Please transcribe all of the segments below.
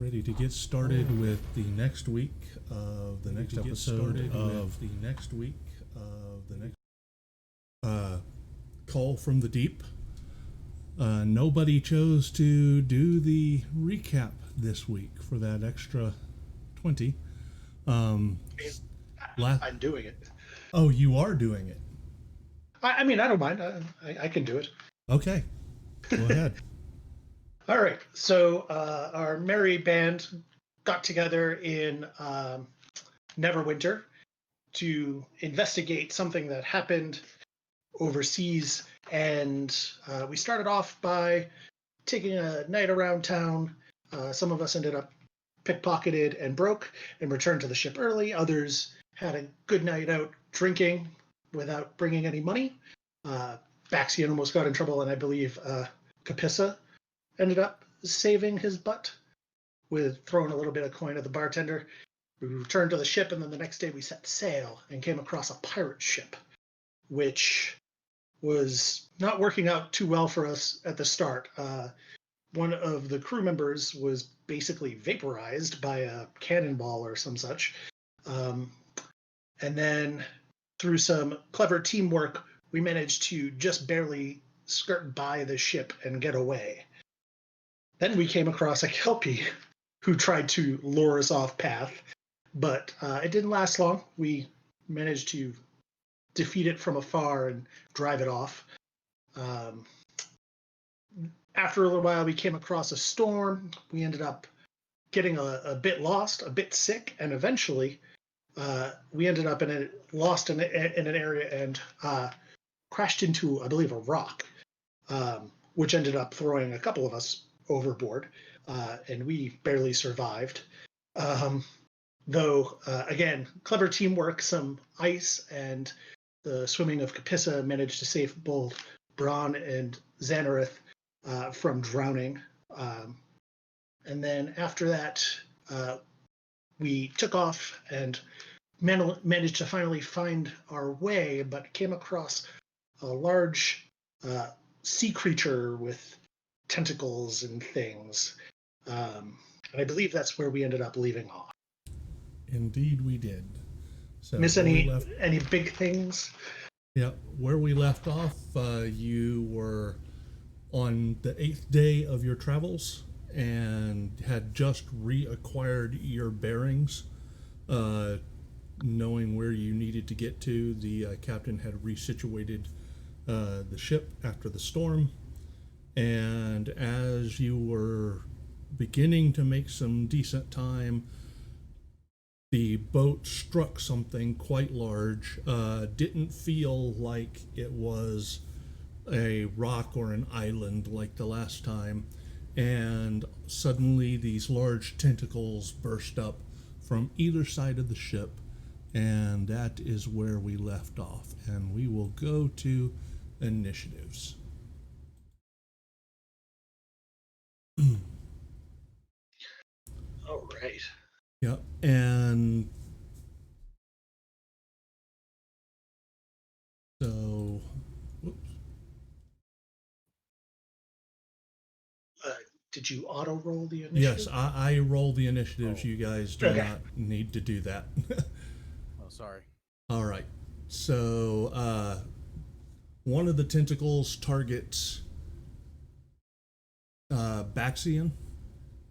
Ready to get started with the next week of the next episode of the next week of the next Call from the Deep. Nobody chose to do the recap this week for that extra 20. I'm doing it. Oh, you are doing it. I mean, I don't mind. I can do it. Okay, go ahead. All right. So our merry band got together in Neverwinter to investigate something that happened overseas, and we started off by taking a night around town. Some of us ended up pickpocketed and broke and returned to the ship early. Others had a good night out drinking without bringing any money. Baxian almost got in trouble, and I believe Capissa ended up saving his butt with throwing a little bit of coin at the bartender. We returned to the ship, and then the next day we set sail and came across a pirate ship, which was not working out too well for us at the start. One of the crew members was basically vaporized by a cannonball or some such. And then through some clever teamwork, we managed to just barely skirt by the ship and get away. Then we came across a Kelpie who tried to lure us off path, but it didn't last long. We managed to defeat it from afar and drive it off. After a little while, we came across a storm. We ended up getting a bit lost, a bit sick, and eventually we ended up lost in an area and crashed into, I believe, a rock, which ended up throwing a couple of us overboard, and we barely survived. Though, again, clever teamwork, some ice, and the swimming of Capissa managed to save both Braun and Xanareth from drowning. And then after that, we took off and managed to finally find our way, but came across a large sea creature with tentacles and things. And I believe that's where we ended up leaving off. Indeed, we did. So Miss any big things? Yeah, where we left off, you were on the 8th day of your travels and had just reacquired your bearings, knowing where you needed to get to. The captain had resituated the ship after the storm, and as you were beginning to make some decent time, the boat struck something quite large. Didn't feel like it was a rock or an island like the last time, and suddenly these large tentacles burst up from either side of the ship, and that is where we left off, and we will go to initiatives. All right. Yep, and so, whoops. Did you auto roll the initiative? Yes, I roll the initiatives. You guys do not need to do that. Oh, sorry. All right. So, one of the tentacles targets Baxian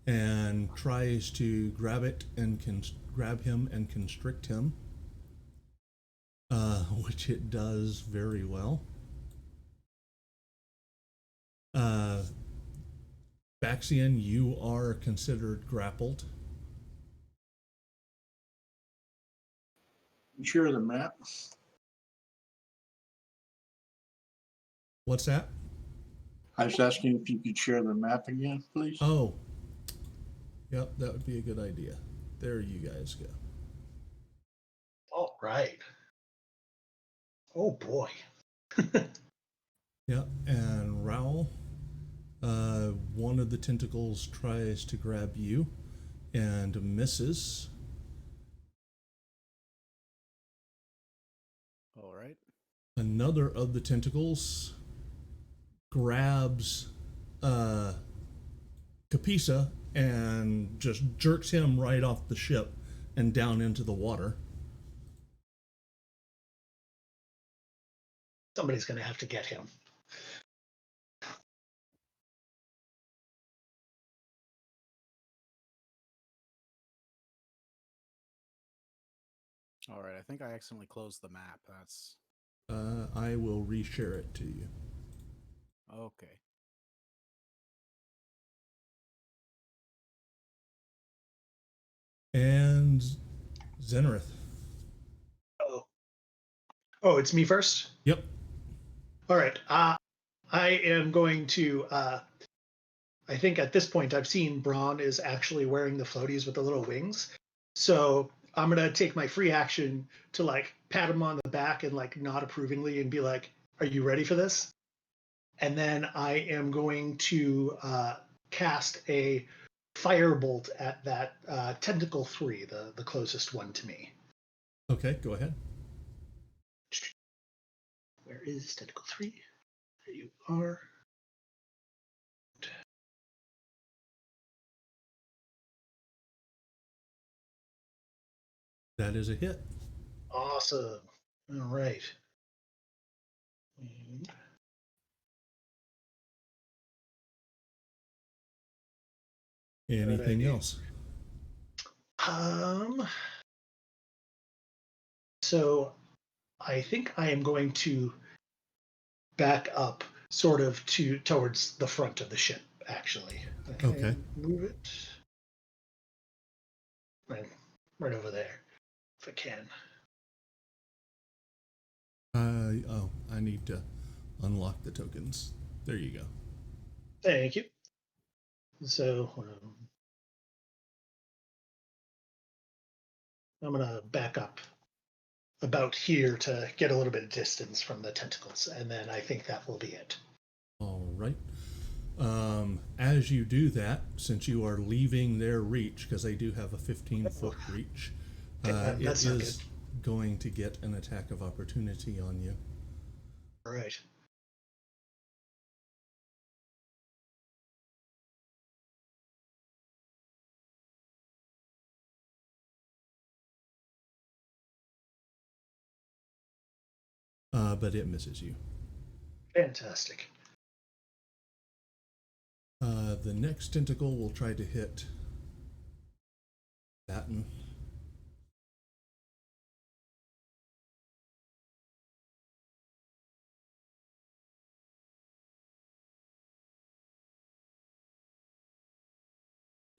and tries to grab it and grab him and constrict him, which it does very well. Baxian, you are considered grappled. Share the map. What's that? I was asking if you could share the map again, please. Oh, yep, that would be a good idea. There you guys go. All right. Oh boy. Yep, and Raoul, one of the tentacles tries to grab you and misses. All right. Another of the tentacles grabs Capissa and just jerks him right off the ship and down into the water. Somebody's going to have to get him. All right, I think I accidentally closed the map. That's I will reshare it to you. okay. And Zenrith. Oh, it's me first? Yep. All right. I am going to. I think at this point I've seen Braun is actually wearing the floaties with the little wings. So I'm gonna take my free action to like pat him on the back and like nod approvingly and be like, "Are you ready for this?" And then I am going to cast a firebolt at that tentacle 3, the closest one to me. Okay, go ahead. Where is tentacle 3? There you are. That is a hit. Awesome. All right. And Anything else? So I think I am going to back up sort of towards the front of the ship, actually. Okay. Move it. Right over there, if I can. I need to unlock the tokens. There you go. Thank you. So I'm going to back up about here to get a little bit of distance from the tentacles, and then I think that will be it. All right. As you do that, since you are leaving their reach, because they do have a 15-foot reach, it That's not is going to get an attack of opportunity on you. All right. But it misses you. Fantastic. The next tentacle will try to hit Batten.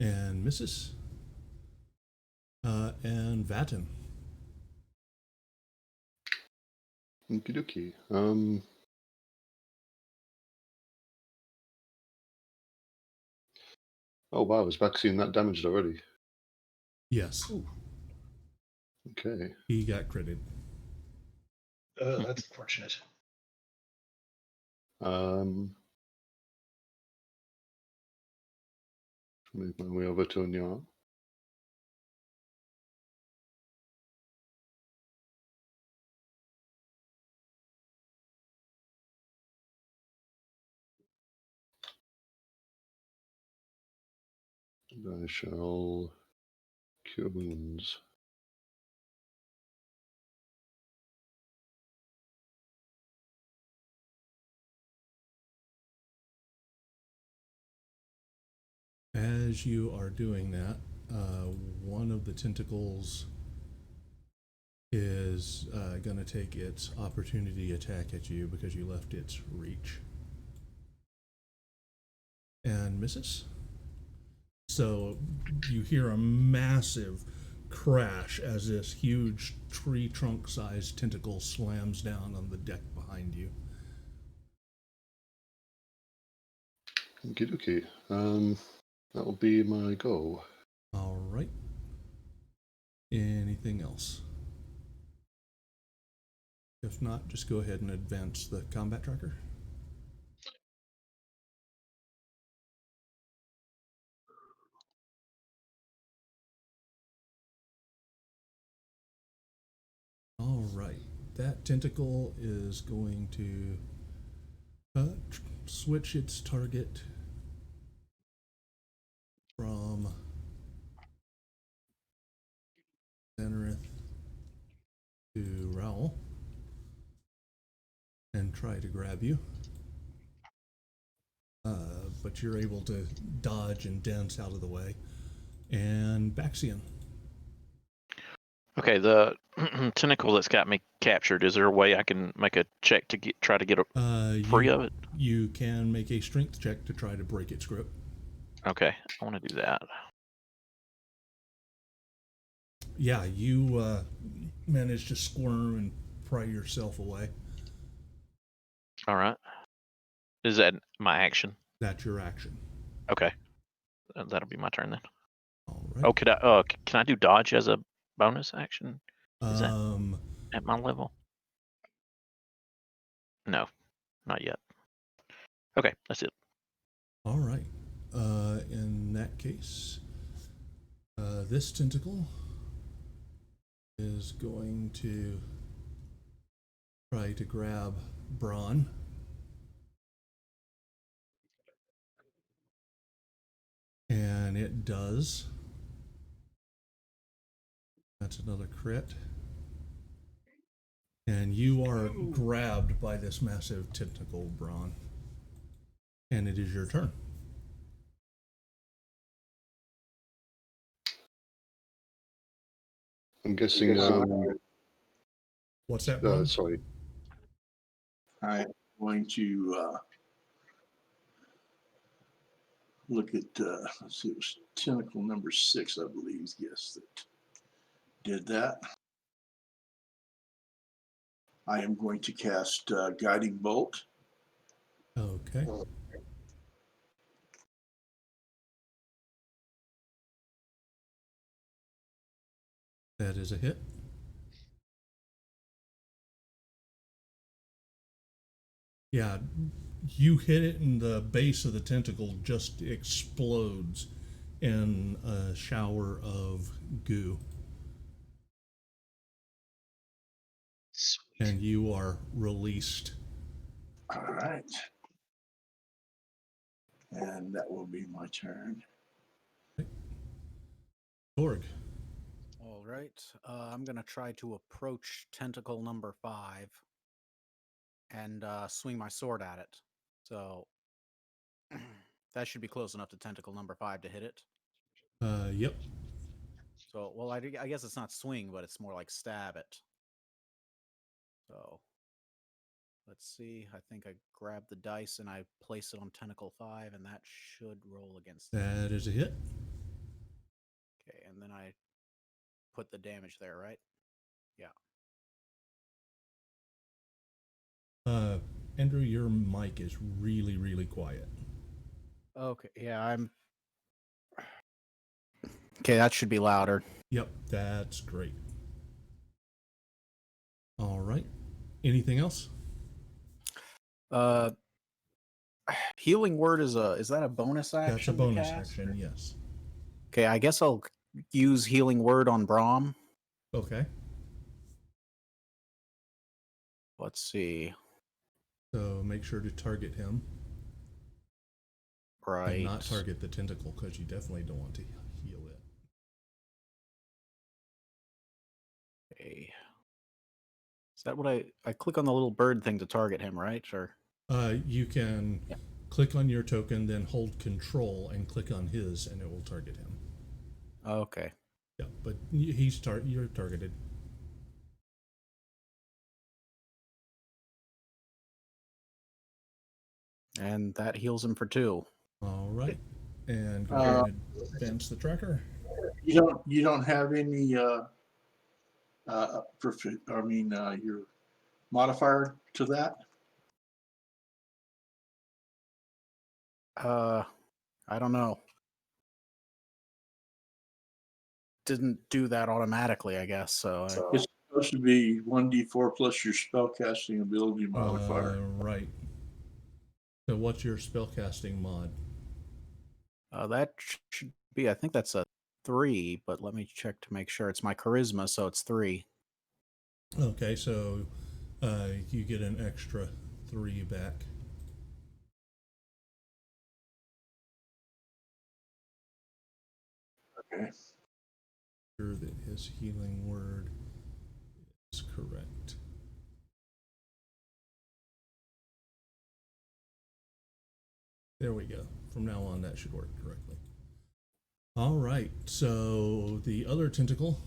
And misses. And Vatten. Okie dokie. Oh wow, is Vaccine that damaged already? Yes. Ooh. Okay. He got critted. That's unfortunate. Move my way over to Anya. I shall cure wounds. As you are doing that, one of the tentacles is going to take its opportunity attack at you because you left its reach. And misses. So you hear a massive crash as this huge tree trunk sized tentacle slams down on the deck behind you. Okie dokie. That'll be my go. All right. Anything else? If not, just go ahead and advance the combat tracker. All right. That tentacle is going to switch its target from Zenrith to Raoul and try to grab you. But you're able to dodge and dance out of the way. And Baxian. Okay, the tentacle that's got me captured, is there a way I can make a check to try to get free of it? You can make a strength check to try to break its grip. Okay, I want to do that. Yeah, you manage to squirm and pry yourself away. All right. Is that my action? That's your action. Okay, that'll be my turn then. All right. Oh, can I do dodge as a bonus action? Is that at my level? No, not yet. Okay, that's it. All right. In that case, this tentacle is going to try to grab Braun. And it does. That's another crit. And you are grabbed by this massive tentacle, Braun. And it is your turn. I'm guessing. What's that, Braun? Sorry. I'm going to look at, let's see, it was tentacle number 6, I believe, yes, that did that. I am going to cast Guiding Bolt. Okay. That is a hit. Yeah, you hit it and the base of the tentacle just explodes in a shower of goo. Sweet. And you are released. All right. And that will be my turn. Torg. All right. I'm going to try to approach tentacle number 5 and swing my sword at it. So that should be close enough to tentacle number 5 to hit it. Yep. So, well, I guess it's not swing, but it's more like stab it. So let's see. I think I grab the dice and I place it on tentacle 5, and that should roll against it. That is a hit. Okay, and then I put the damage there, right? Yeah. Andrew, your mic is really, really quiet. Okay, yeah, I'm... Okay, that should be louder. Yep, that's great. All right. Anything else? Healing word is that a bonus action? That's a bonus to cast? action, yes. Okay, I guess I'll use healing word on Braum. Okay. Let's see. So make sure to target him. Right. And not target the tentacle, because you definitely don't want to heal it. Okay. Is that what I click on the little bird thing to target him, right? Or You can click on your token, then hold control and click on his, and it will target him. okay. Yeah, but you're targeted. And that heals him for 2. All right. And go ahead and advance the tracker. You don't have any your modifier to that? I don't know. Didn't do that automatically, I guess. So It's supposed to be 1d4 plus your spellcasting ability modifier. Right. So what's your spellcasting mod? that should be. I think that's a 3, but let me check to make sure. It's my charisma, so it's 3. Okay, so you get an extra 3 back. Okay. Sure that his healing word is correct. There we go. From now on, that should work correctly. All right. So the other tentacle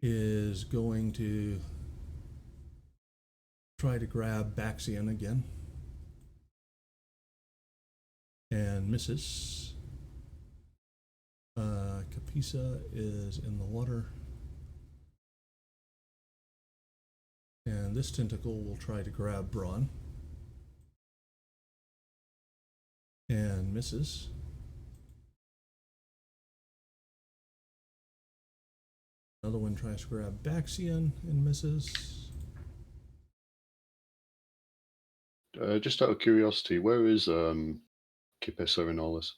is going to try to grab Baxian again. And misses. Capisa is in the water. And this tentacle will try to grab Braun. And misses. Another one tries to grab Baxian and misses. Just out of curiosity, where is Kipesa in all this?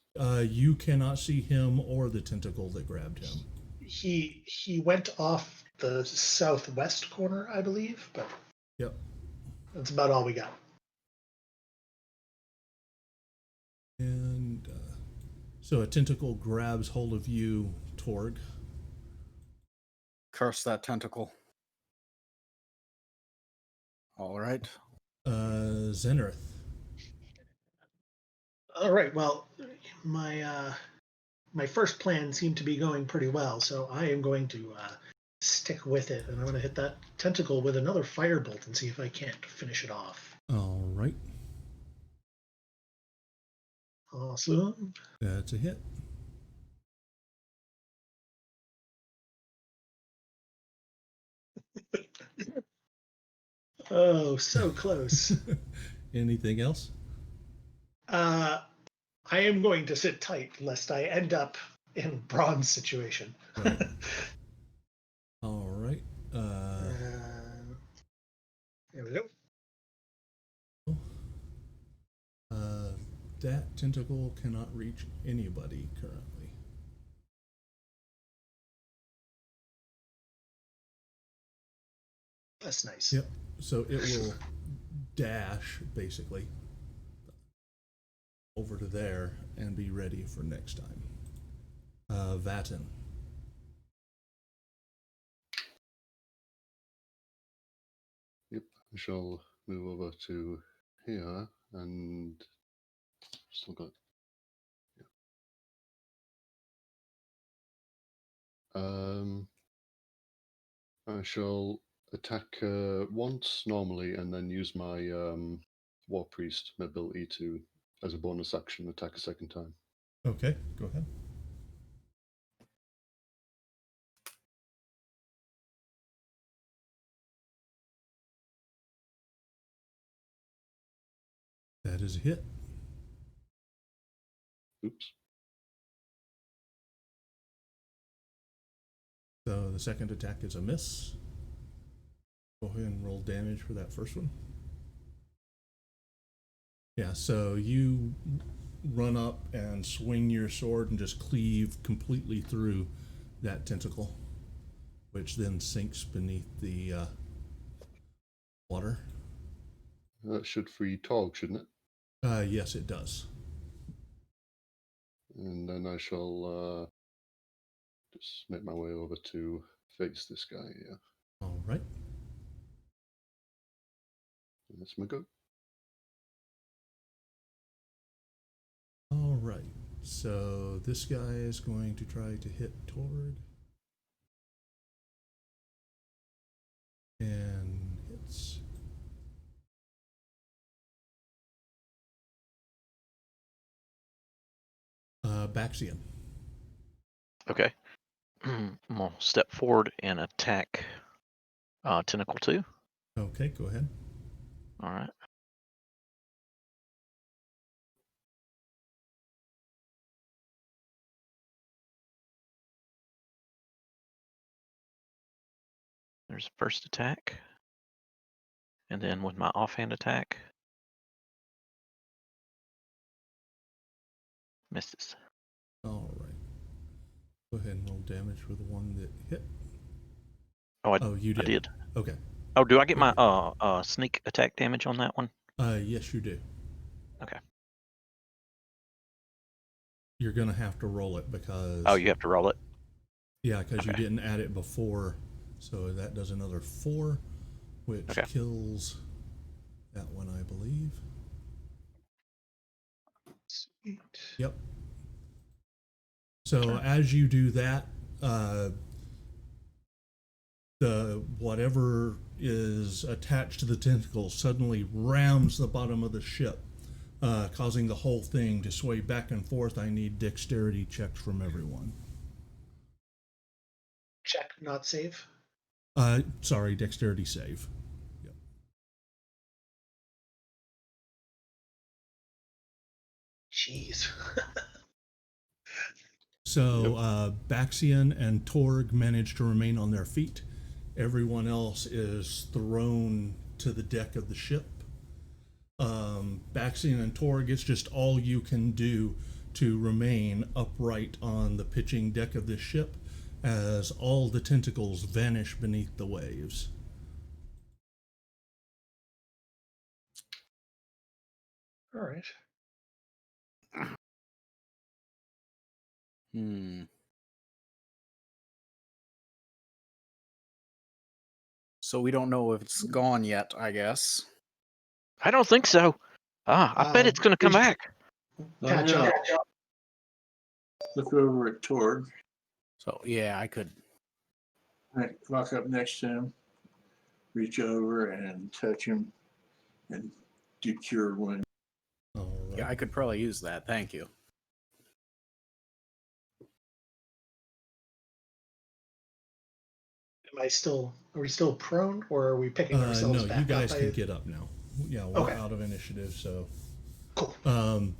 You cannot see him or the tentacle that grabbed him. He went off the southwest corner, I believe, but Yep. that's about all we got. And so a tentacle grabs hold of you, Torg. Curse that tentacle. All right. Zenareth. All right. Well, my first plan seemed to be going pretty well, so I am going to stick with it, and I'm going to hit that tentacle with another firebolt and see if I can't finish it off. All right. Awesome. That's a hit. Oh, so close. Anything else? I am going to sit tight lest I end up in Braun's situation. Right. All right. There we go. That tentacle cannot reach anybody currently. That's nice. Yep. So it will dash basically over to there and be ready for next time. Vatten. Yep, I shall move over to here and still got. I shall attack once normally, and then use my War Priest ability to, as a bonus action, attack a second time. Okay, go ahead. That is a hit. Oops. So the second attack is a miss. Go ahead and roll damage for that first one. Yeah, so you run up and swing your sword and just cleave completely through that tentacle, which then sinks beneath the water. That should free Torg, shouldn't it? Yes, it does. And then I shall just make my way over to face this guy here. All right. That's my go. All right. So this guy is going to try to hit Torg. And hits. Baxian. Okay. I'm gonna step forward and attack Tentacle 2. Okay, go ahead. All right. There's first attack. And then with my offhand attack. Misses. All right. Go ahead and roll damage for the one that hit. Oh, you did. I did. Okay. Oh, do I get Okay. my sneak attack damage on that one? Yes, you do. Okay. you're gonna have to roll it because Oh, you have to roll it. yeah, because you Okay. didn't add it before, so that does another 4, which Okay. kills that one, I believe. Sweet. Yep. So as you do that, the whatever is attached to the tentacle suddenly rams the bottom of the ship, causing the whole thing to sway back and forth. I need dexterity checks from everyone. Check, not save. Sorry, dexterity save. Yep. Jeez. So Baxian and Torg manage to remain on their feet. Everyone else is thrown to the deck of the ship. Baxian and Torg, it's just all you can do to remain upright on the pitching deck of this ship as all the tentacles vanish beneath the waves. All right. So we don't know if it's gone yet, I guess. I don't think so. I bet it's going to we come should- back. Patch yeah. up. Look over at Torg. So yeah, I could. Right, walk up next to him, reach over and touch him, and do cure wound. All right. Yeah, I could probably use that. Thank you. Are we still prone, or are we picking ourselves No, back you guys up? can get up now. Yeah, we're Okay. out of initiative, so. Cool.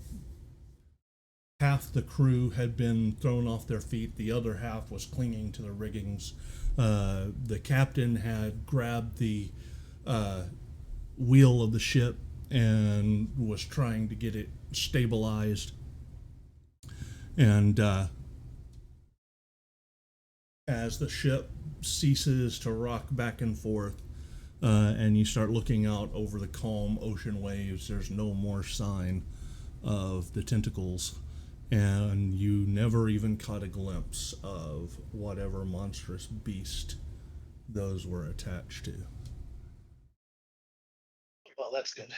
Half the crew had been thrown off their feet. The other half was clinging to the riggings. The captain had grabbed the wheel of the ship and was trying to get it stabilized. And as the ship ceases to rock back and forth, and you start looking out over the calm ocean waves, there's no more sign of the tentacles. And you never even caught a glimpse of whatever monstrous beast those were attached to. Well, that's good.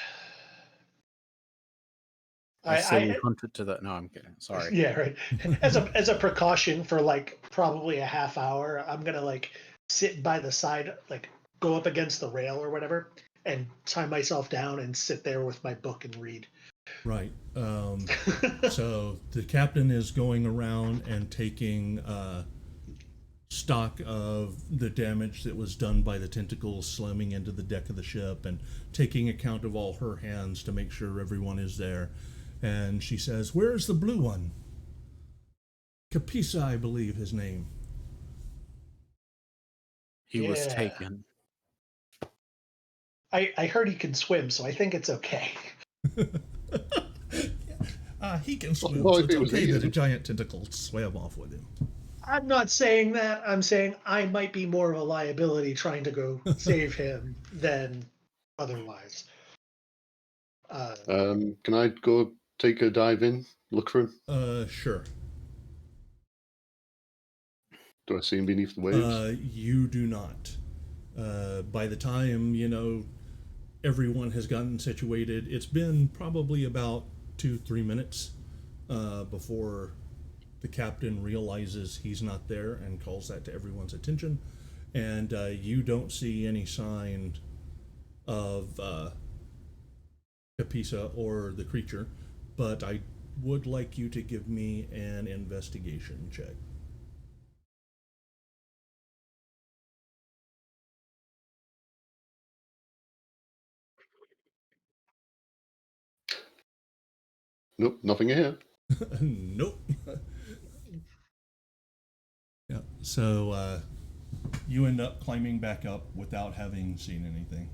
I say we I hunt it to the. No, I'm kidding. Sorry. yeah, right. As a precaution for like probably a half hour, I'm gonna like sit by the side, like go up against the rail or whatever, and tie myself down and sit there with my book and read. Right. So the captain is going around and taking stock of the damage that was done by the tentacles slamming into the deck of the ship and taking account of all her hands to make sure everyone is there. And she says, "Where's the blue one?" Capisa, I believe his name. He was Yeah. taken. I heard he can swim, so I think it's okay. He can swim, Well, so if it's it was okay that a eaten. giant tentacle swam off with him. I'm not saying that. I'm saying I might be more of a liability trying to go save him than otherwise. Can I go take a dive in, look for him? Sure. Do I see him beneath the waves? You do not. By the time, everyone has gotten situated, it's been probably about 2-3 minutes before the captain realizes he's not there and calls that to everyone's attention. And you don't see any sign of Capisa or the creature, but I would like you to give me an investigation check. Nope, nothing here. Nope. Yeah. So you end up climbing back up without having seen anything.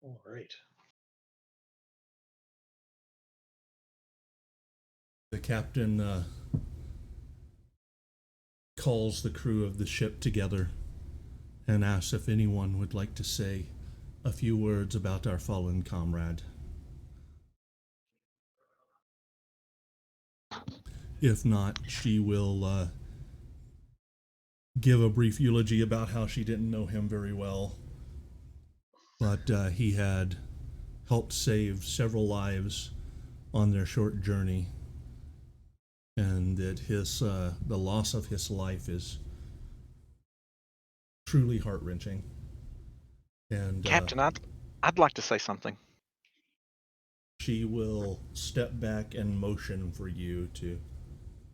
All right. The captain calls the crew of the ship together and asks if anyone would like to say a few words about our fallen comrade. If not, she will give a brief eulogy about how she didn't know him very well, but he had helped save several lives on their short journey, and that the loss of his life is truly heart-wrenching. And Captain, I'd like to say something. she will step back and motion for you to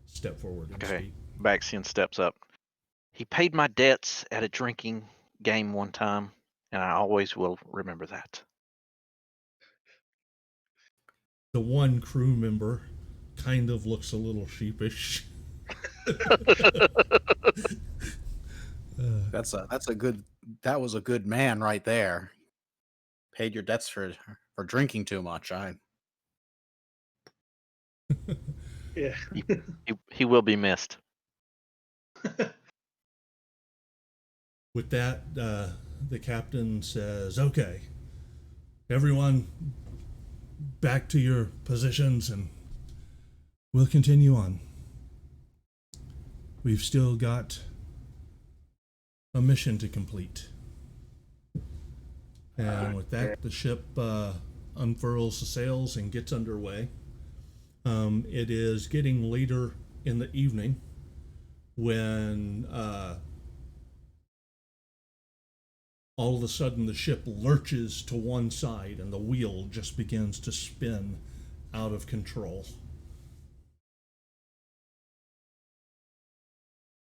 step forward and Okay. speak. Baxian steps up. He paid my debts at a drinking game one time, and I always will remember that. The one crew member kind of looks a little sheepish. That was a good man right there. Paid your debts for drinking too much. Yeah. He will be missed. With that, the captain says, "Okay, everyone, back to your positions, and we'll continue on. We've still got a mission to complete." And with that, the ship unfurls the sails and gets underway. It is getting later in the evening when all of a sudden the ship lurches to one side and the wheel just begins to spin out of control.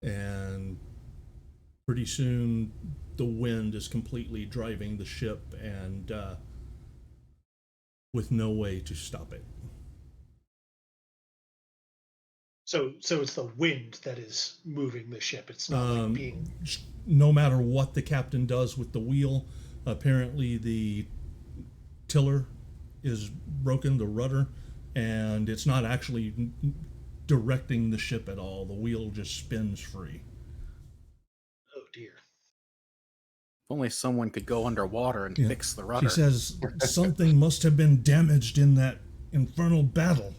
And pretty soon the wind is completely driving the ship, and with no way to stop it. So it's the wind that is moving the ship. It's not like being. No matter what the captain does with the wheel, apparently the tiller is broken, the rudder, and it's not actually directing the ship at all. The wheel just spins free. Oh dear. If only someone could go underwater and fix the rudder. She says something must have been damaged in that infernal battle.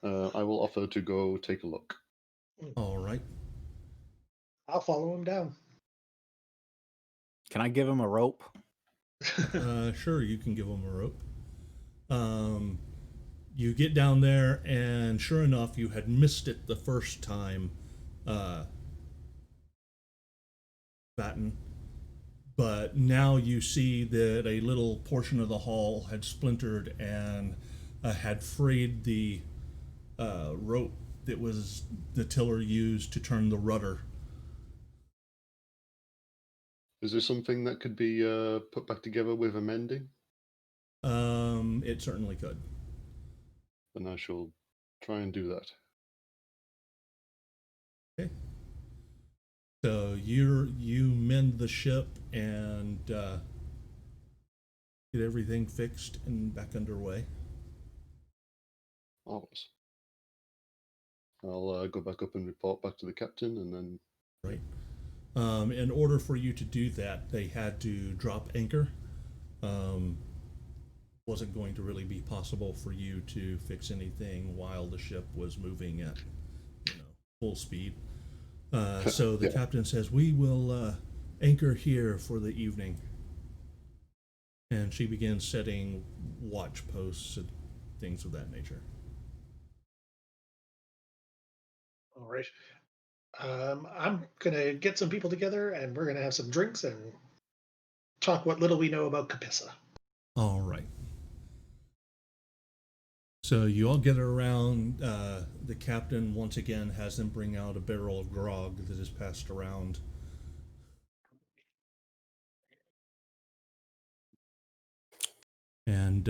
I will offer to go take a look. All right. I'll follow him down. Can I give him a rope? Sure, you can give them a rope. You get down there, and sure enough, you had missed it the first time, Batten. But now you see that a little portion of the hull had splintered and had frayed the rope that was the tiller used to turn the rudder. Is there something that could be put back together with a mending? It certainly could. Then I shall try and do that. Okay. So you mend the ship and get everything fixed and back underway. Marvelous. I'll go back up and report back to the captain, and then. Right. In order for you to do that, they had to drop anchor. Wasn't going to really be possible for you to fix anything while the ship was moving at, full speed. So the captain says, "We will anchor here for the evening." And she begins setting watch posts and things of that nature. All right. I'm gonna get some people together, and we're gonna have some drinks and talk what little we know about Capissa. All right. So you all get around. The captain once again has them bring out a barrel of grog that is passed around. And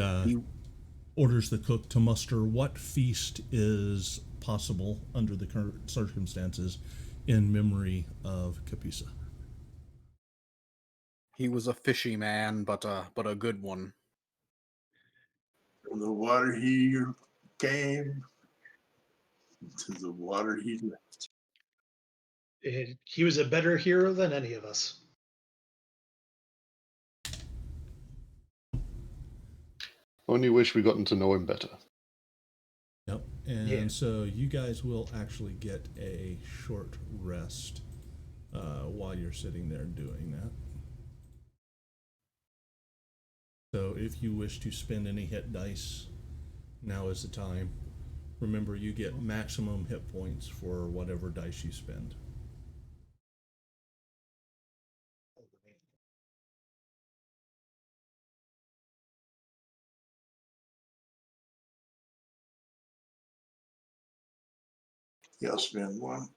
orders the cook to muster what feast is possible under the current circumstances in memory of Capissa. He was a fishy man, but a good one. From the water he came to the water he left. He was a better hero than any of us. Only wish we gotten to know him better. Yep. And Yeah. so you guys will actually get a short rest while you're sitting there doing that. So if you wish to spend any hit dice, now is the time. Remember, you get maximum hit points for whatever dice you spend. Yeah, I'll spend one.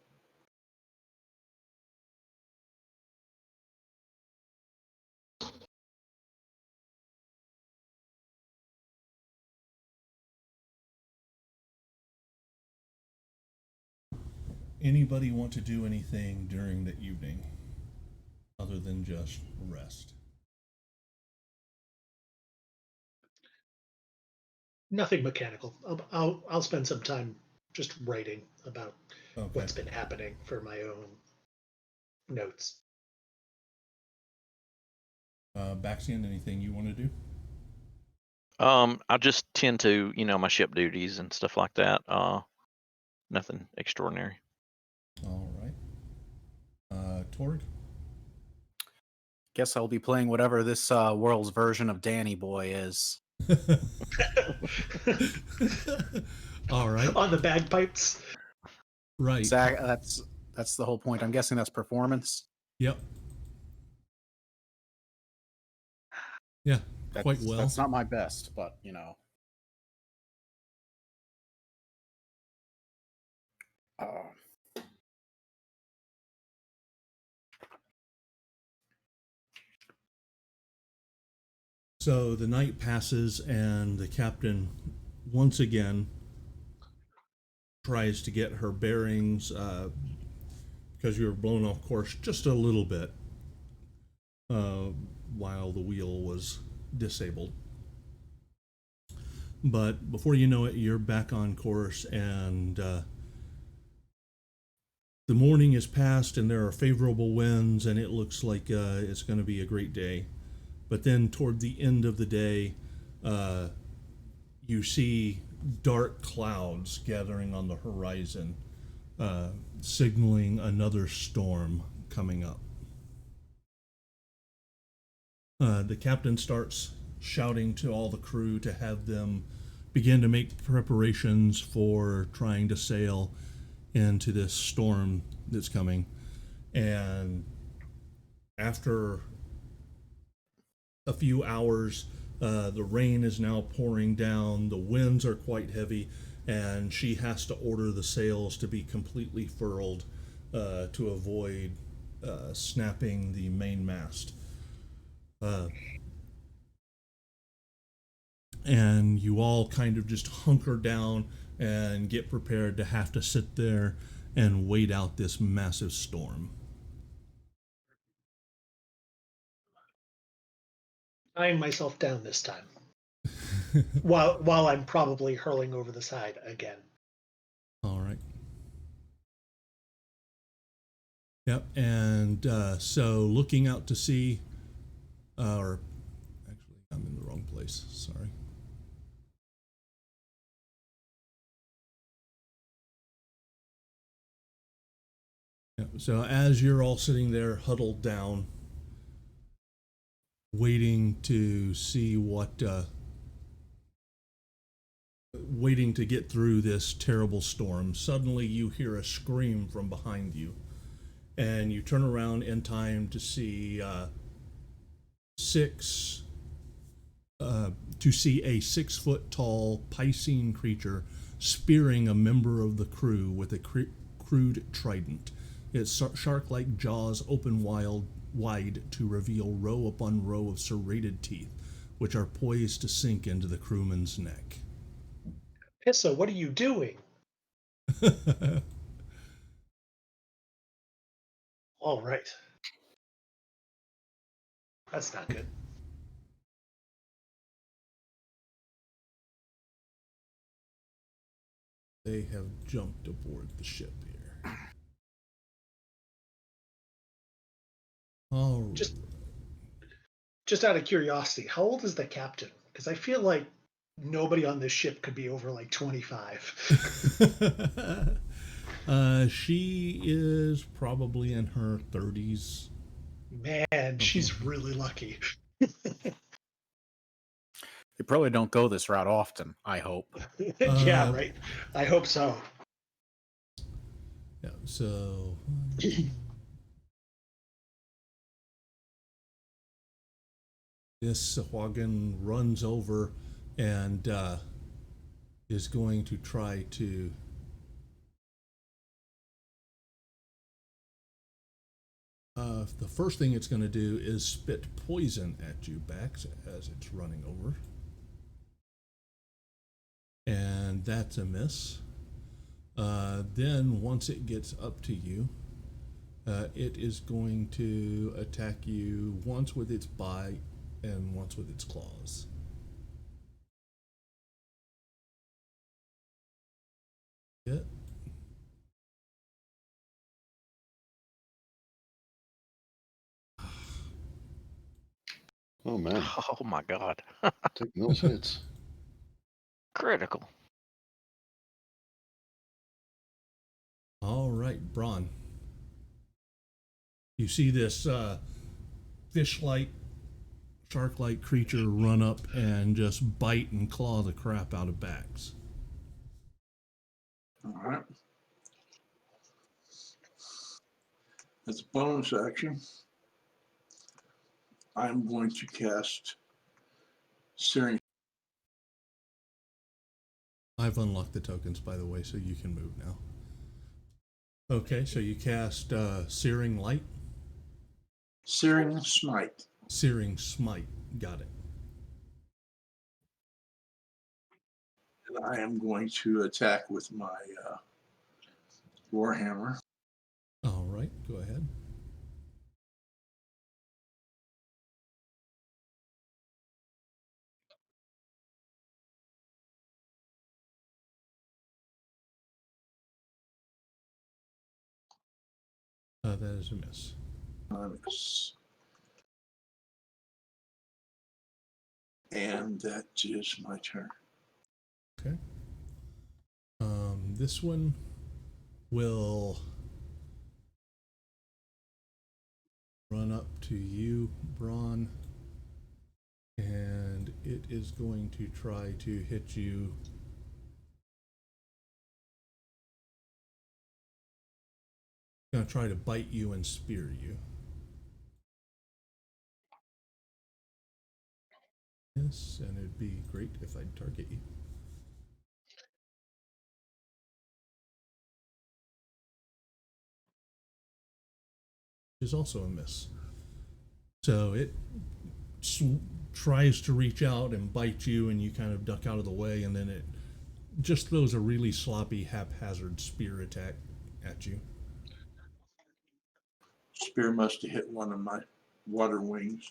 Anybody want to do anything during the evening other than just rest? Nothing mechanical. I'll spend some time just writing about Okay. what's been happening for my own notes. Baxian, anything you want to do? I just tend to, my ship duties and stuff like that. Nothing extraordinary. All right. Torg? Guess I'll be playing whatever this world's version of Danny Boy is. All right. On the bagpipes. Right. Zach, that's the whole point. I'm guessing that's performance. Yep. Yeah, quite That's- well. That's not my best, but you know. So the night passes, and the captain once again tries to get her bearings because you were blown off course just a little bit while the wheel was disabled. But before you know it, you're back on course, and the morning is past, and there are favorable winds, and it looks like it's going to be a great day. But then toward the end of the day, you see dark clouds gathering on the horizon, signaling another storm coming up. The captain starts shouting to all the crew to have them begin to make preparations for trying to sail into this storm that's coming. And after a few hours, the rain is now pouring down, the winds are quite heavy, and she has to order the sails to be completely furled to avoid snapping the mainmast. And you all kind of just hunker down and get prepared to have to sit there and wait out this massive storm. Tying myself down this time. while I'm probably hurling over the side again. All right. Yep. And so looking out to sea, or actually, I'm in the wrong place. Sorry. Yep. So as you're all sitting there huddled down, waiting to see what, waiting to get through this terrible storm, suddenly you hear a scream from behind you. And you turn around in time to see a 6-foot tall Piscine creature spearing a member of the crew with a crude trident. Its shark-like jaws open wide to reveal row upon row of serrated teeth, which are poised to sink into the crewman's neck. Pissa, what are you doing? All right. That's not good. They have jumped aboard the ship here. Oh, Just out of curiosity, how old is the captain? Because I feel like nobody on this ship could be over like 25. she is probably in her 30s. Man, she's really lucky. They probably don't go this route often, I hope. Yeah, right. I hope so. Yeah, so this Wagon runs over and is going to try to the first thing it's going to do is spit poison at you, Bax, as it's running over. And that's a miss. Then once it gets up to you, it is going to attack you once with its bite and once with its claws. Yeah. Oh man, Oh my God. taking those hits. Critical. All right, Braun. You see this fish-like, shark-like creature run up and just bite and claw the crap out of Bax. All right. As a bonus action, I'm going to cast Searing. I've unlocked the tokens, by the way, so you can move now. Okay, so you cast Searing Light, Searing Smite. Searing Smite. Got it. And I am going to attack with my Warhammer. All right, go ahead. That is a miss. And that is my turn. Okay. This one will run up to you, Braun, and it is going to try to hit you. Going to try to bite you and spear you. Yes, and it'd be great if I'd target you. Is also a miss. So it tries to reach out and bite you, and you kind of duck out of the way, and then it just throws a really sloppy, haphazard spear attack at you. Spear must have hit one of my water wings.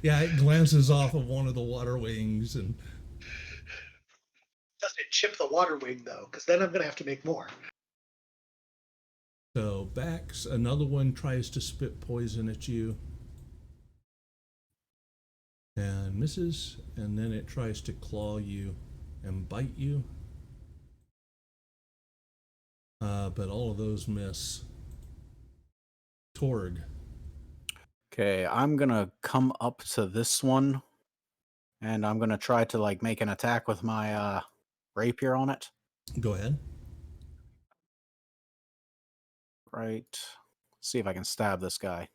Yeah, it glances off of one of the water wings, and Doesn't it chip the water wing though? Because then I'm gonna have to make more. so Bax, another one tries to spit poison at you and misses, and then it tries to claw you and bite you. But all of those miss. Torg. Okay, I'm gonna come up to this one, and I'm gonna try to like make an attack with my rapier on it. Go ahead. Right. See if I can stab this guy.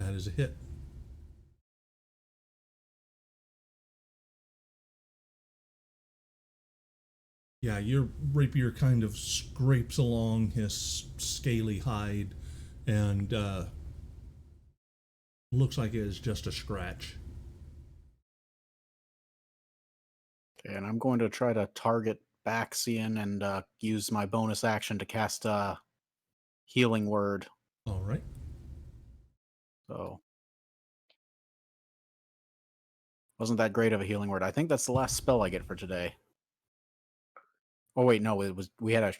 That is a hit. Yeah, your rapier kind of scrapes along his scaly hide and looks like it is just a scratch. Okay, and I'm going to try to target Baxian and use my bonus action to cast a healing word. All right. So wasn't that great of a healing word. I think that's the last spell I get for today. Oh wait, no, we had a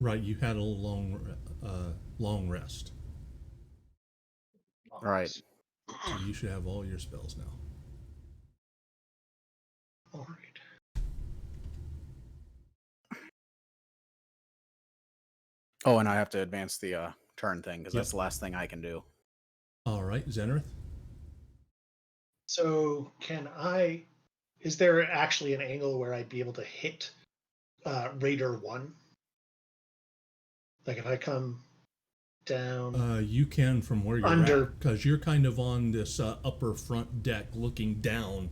Right, you had a long rest, All right. so you should have all your spells now. All right. Oh, and I have to advance the turn thing because Yep. that's the last thing I can do. All right, Zenith. So can I? Is there actually an angle where I'd be able to hit Raider 1? Like if I come down You can from where you're Under- at, because you're kind of on this upper front deck looking down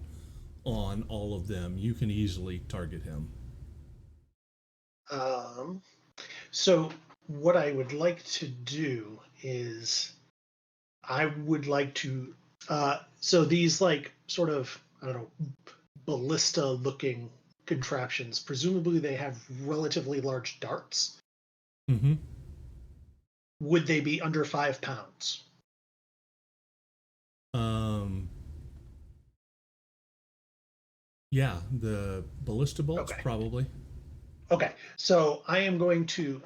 on all of them. You can easily target him. So what I would like to do is I would like to so these like sort of, I don't know, ballista looking contraptions, presumably they have relatively large darts. Mm-hmm. Would they be under 5 pounds? Yeah, the ballista bolts Okay. probably. Okay, so I am going to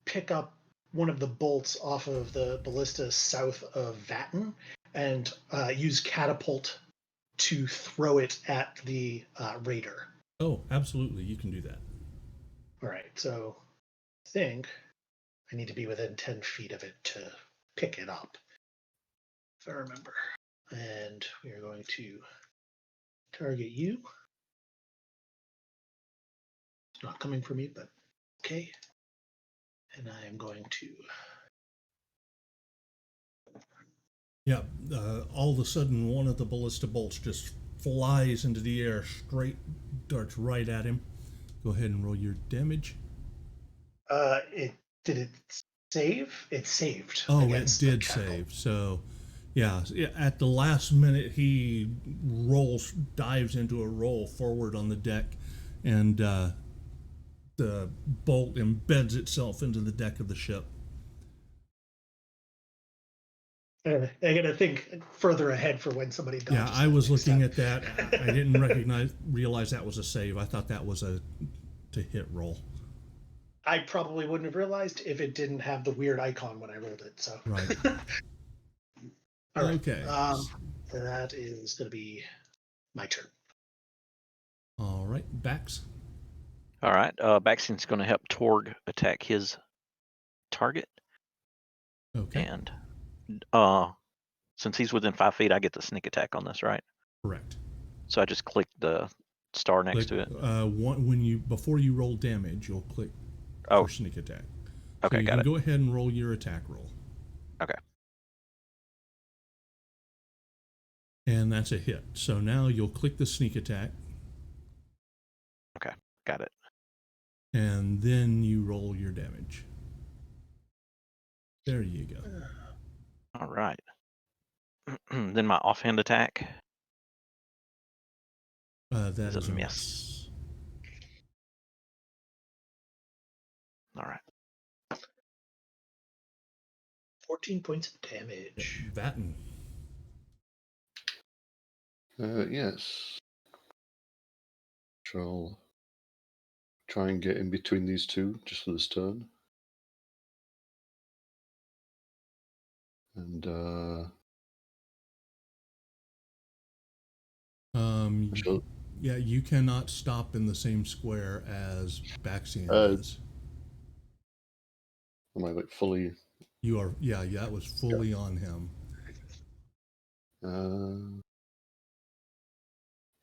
pick up one of the bolts off of the ballista south of Vatten and use catapult to throw it at the raider. Oh, absolutely, you can do that. All right, so I think I need to be within 10 feet of it to pick it up, if I remember. And we are going to target you. It's not coming for me, but okay. And I am going to. Yeah, all of a sudden, one of the ballista bolts just flies into the air, straight darts right at him. Go ahead and roll your damage. Did it save? It saved. Oh, it against the did tackle. save. So, yeah, at the last minute, he dives into a roll forward on the deck, and the bolt embeds itself into the deck of the ship. I gotta think further ahead for when somebody dodges. Yeah, I that was next looking time. at that. I didn't realize that was a save. I thought that was a to hit roll. I probably wouldn't have realized if it didn't have the weird icon when I rolled it. So Right. all right. Okay. That is gonna be my turn. All right, Bax. All right. Baxion's going to help Torg attack his target, Okay. and since he's within 5 feet, I get the sneak attack on this, right? Correct. So I just click the star next Click, to it. before you roll damage, you'll click Oh, for sneak attack. okay, so you got can it. go ahead and roll your attack roll. Okay. And that's a hit. So now you'll click the sneak attack, Okay, got it. and then you roll your damage. There you go. All right. Then my offhand attack That is is a a miss. miss. All right. 14 points of damage. Vatten. Yes. Shall try and get in between these two just for this turn. And I shall, Yeah, you cannot stop in the same square as Baxian is. am I like fully? You are. Yeah, that was fully on him.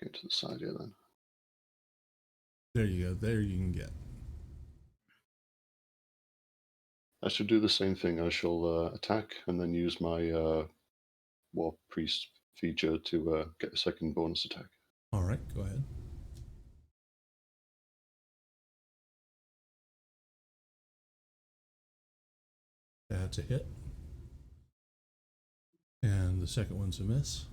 Get to the side here then. There you go. There you can get. I shall do the same thing. I shall attack and then use my War Priest feature to get a second bonus attack. All right, go ahead. That's a hit. And the second one's a miss.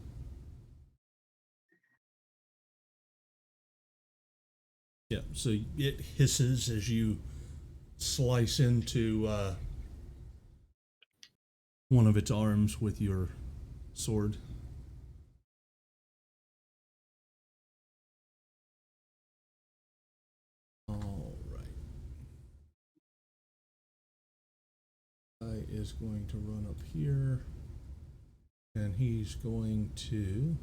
Yep, so it hisses as you slice into one of its arms with your sword. All right. is going to run up here, and he's going to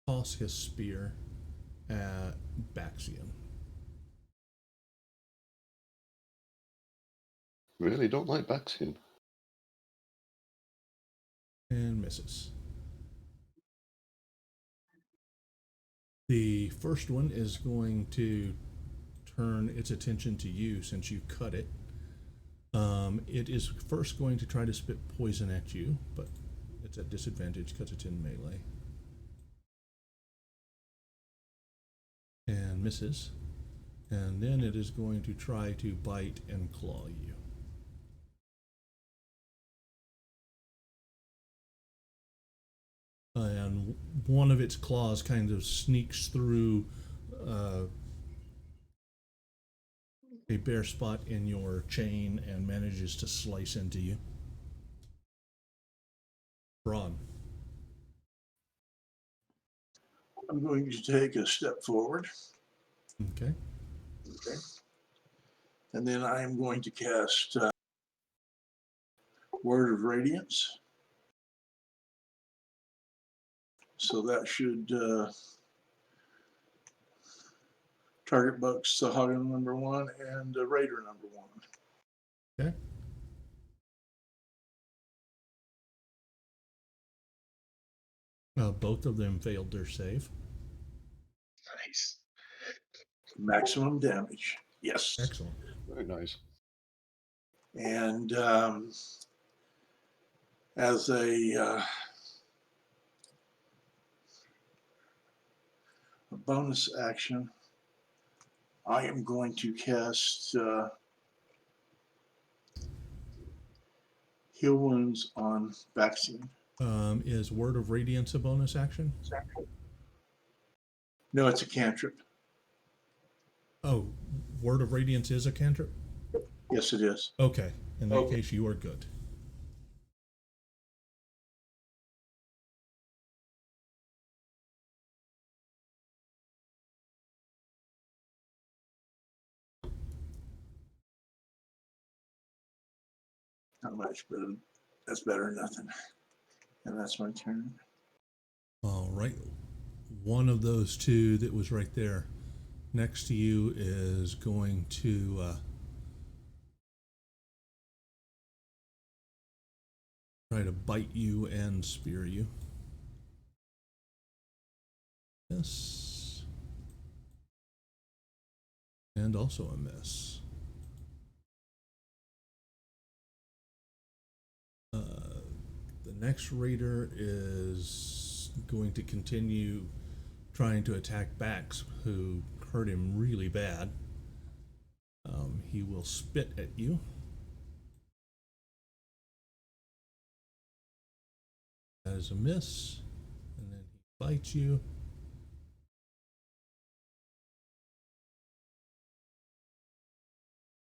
toss his spear at Baxian. Really don't like Baxian. And misses. The first one is going to turn its attention to you since you cut it. It is first going to try to spit poison at you, but it's at disadvantage because it's in melee. And misses. And then it is going to try to bite and claw you. And one of its claws kind of sneaks through a bare spot in your chain and manages to slice into you. Braun. I'm going to take a step forward. Okay. Okay. And then I'm going to cast Word of Radiance. So that should target Bucks, Sahagin number 1, and Raider number 1. Okay. Both of them failed their save. Nice. Maximum damage. Yes. Excellent. Very nice. And as a bonus action, I am going to cast Heal Wounds on Baxian. Is Word of Radiance a bonus action? No, it's a cantrip. Oh, Word of Radiance is a cantrip? Yes, it is. Okay. In that Okay. case, you are good. Not much, but that's better than nothing. And that's my turn. All right. One of those two that was right there next to you is going to try to bite you and spear you. Yes. And also a miss. The next raider is going to continue trying to attack Bax, who hurt him really bad. He will spit at you. That is a miss. And then he bites you.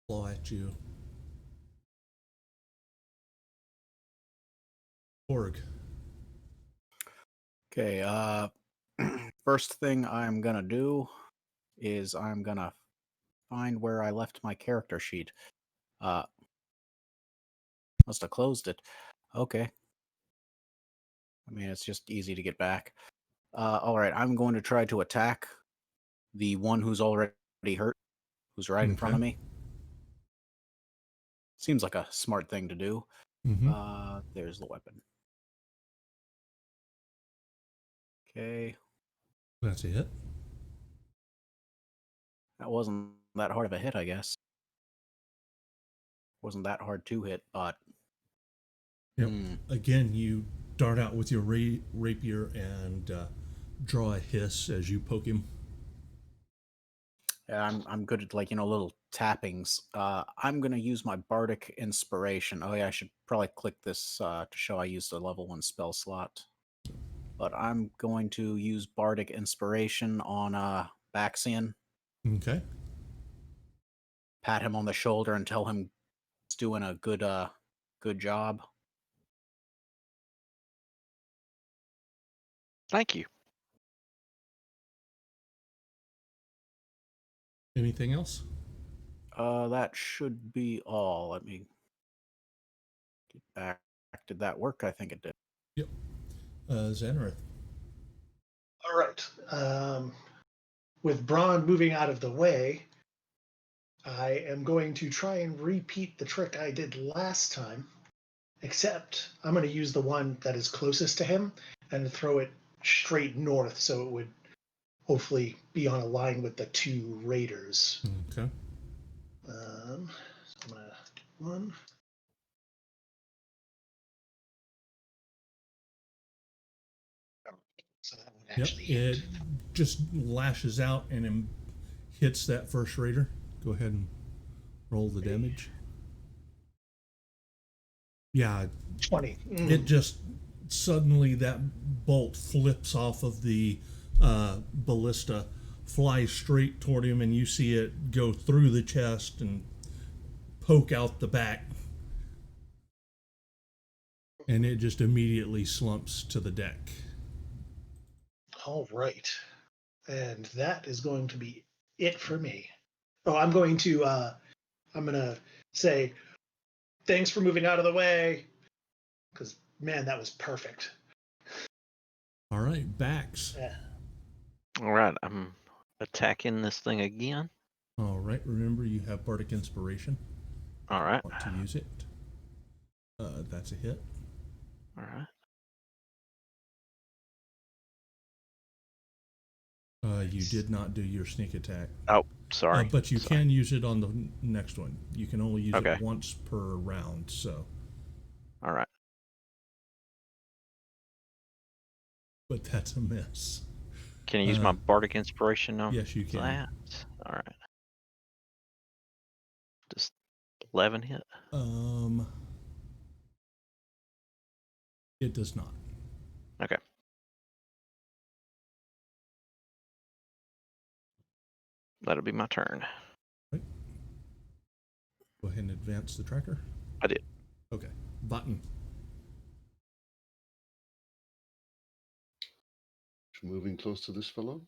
Claw at you. Org. Okay, first thing I'm gonna do is I'm gonna find where I left my character sheet. Must have closed it. Okay. I mean, it's just easy to get back. Alright, I'm going to try to attack the one who's already hurt, who's right in front of me. Seems like a smart thing to do. Mm-hmm. There's the weapon. Okay. That's a hit. That wasn't that hard of a hit, I guess. Wasn't that hard to hit, but... Yep. Again, you dart out with your rapier and draw a hiss as you poke him. Yeah, I'm good at, like, little tappings. I'm gonna use my Bardic Inspiration. Oh yeah, I should probably click this to show I used a level 1 spell slot. But I'm going to use Bardic Inspiration on Baxian. Okay. Pat him on the shoulder and tell him he's doing a good job. Thank you. Anything else? That should be all. Let me get back. Did that work? I think it did. Yep. Xanareth. All right. With Braun moving out of the way, I am going to try and repeat the trick I did last time, except I'm going to use the one that is closest to him and throw it straight north so it would hopefully be on a line with the two raiders. Okay. So I'm going to do one. So that one Yep. actually hit. It just lashes out and hits that first raider. Go ahead and roll the damage. Yeah, 20. it just suddenly that bolt flips off of the ballista, flies straight toward him, and you see it go through the chest and poke out the back. And it just immediately slumps to the deck. All right. And that is going to be it for me. Oh, I'm going to say thanks for moving out of the way, because man, that was perfect. All right, Bax. Yeah. All right, I'm attacking this thing again. All right, remember you have Bardic Inspiration. All right. Want to use it. That's a hit. All right. You did not do your sneak attack. Oh, sorry. But you Sorry. can use it on the next one. You can only use Okay. it once per round, so. All right. But that's a miss. Can I use my Bardic Inspiration on Yes, you can. that? All right. Just 11 hit. It does not. Okay. That'll be my turn. Right. Go ahead and advance the tracker. I did. Okay. Button. Moving close to this fellow.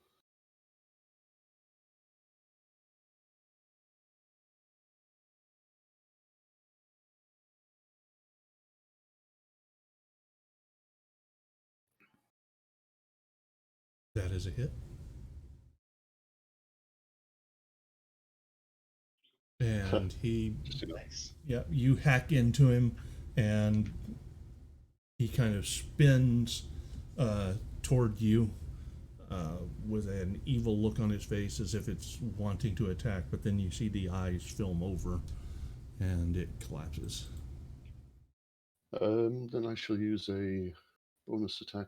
That is a hit. And he, Nice. yeah, you hack into him, and he kind of spins toward you with an evil look on his face as if it's wanting to attack, but then you see the eyes film over and it collapses. Then I shall use a bonus attack,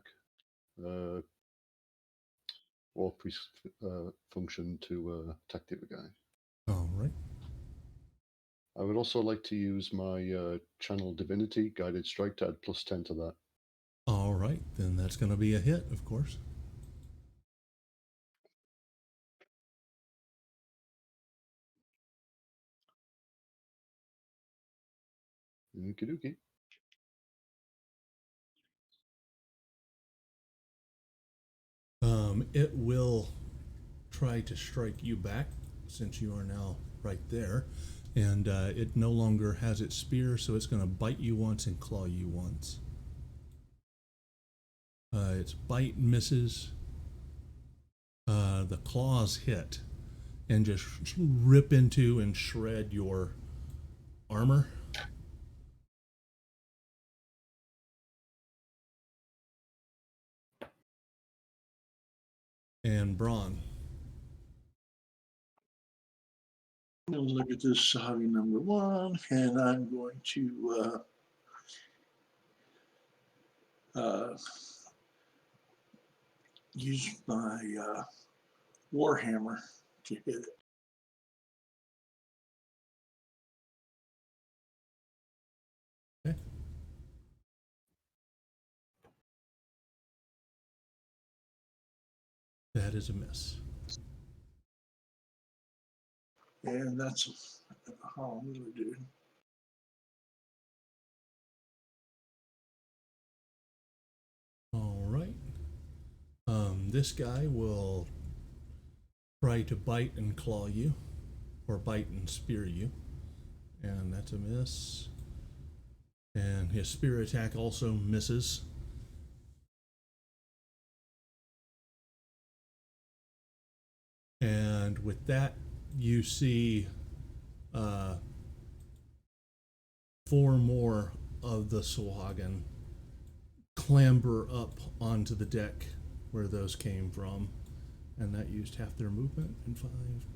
War Priest function to attack the other guy. All right. I would also like to use my Channel Divinity Guided Strike to add +10 to that. All right, then that's going to be a hit, of course. Okie dokie. It will try to strike you back since you are now right there, and it no longer has its spear, so it's going to bite you once and claw you once. Its bite misses. The claws hit and just rip into and shred your armor. And Braun. I'm going to look at this saga number 1, and I'm going to use my Warhammer to hit it. Okay. That is a miss. And that's how I'm going to do. All right. This guy will try to bite and claw you. or bite and spear you. And that's a miss. And his spear attack also misses. And with that, you see 4 more of the Swagan clamber up onto the deck where those came from. And that used half their movement. And 5,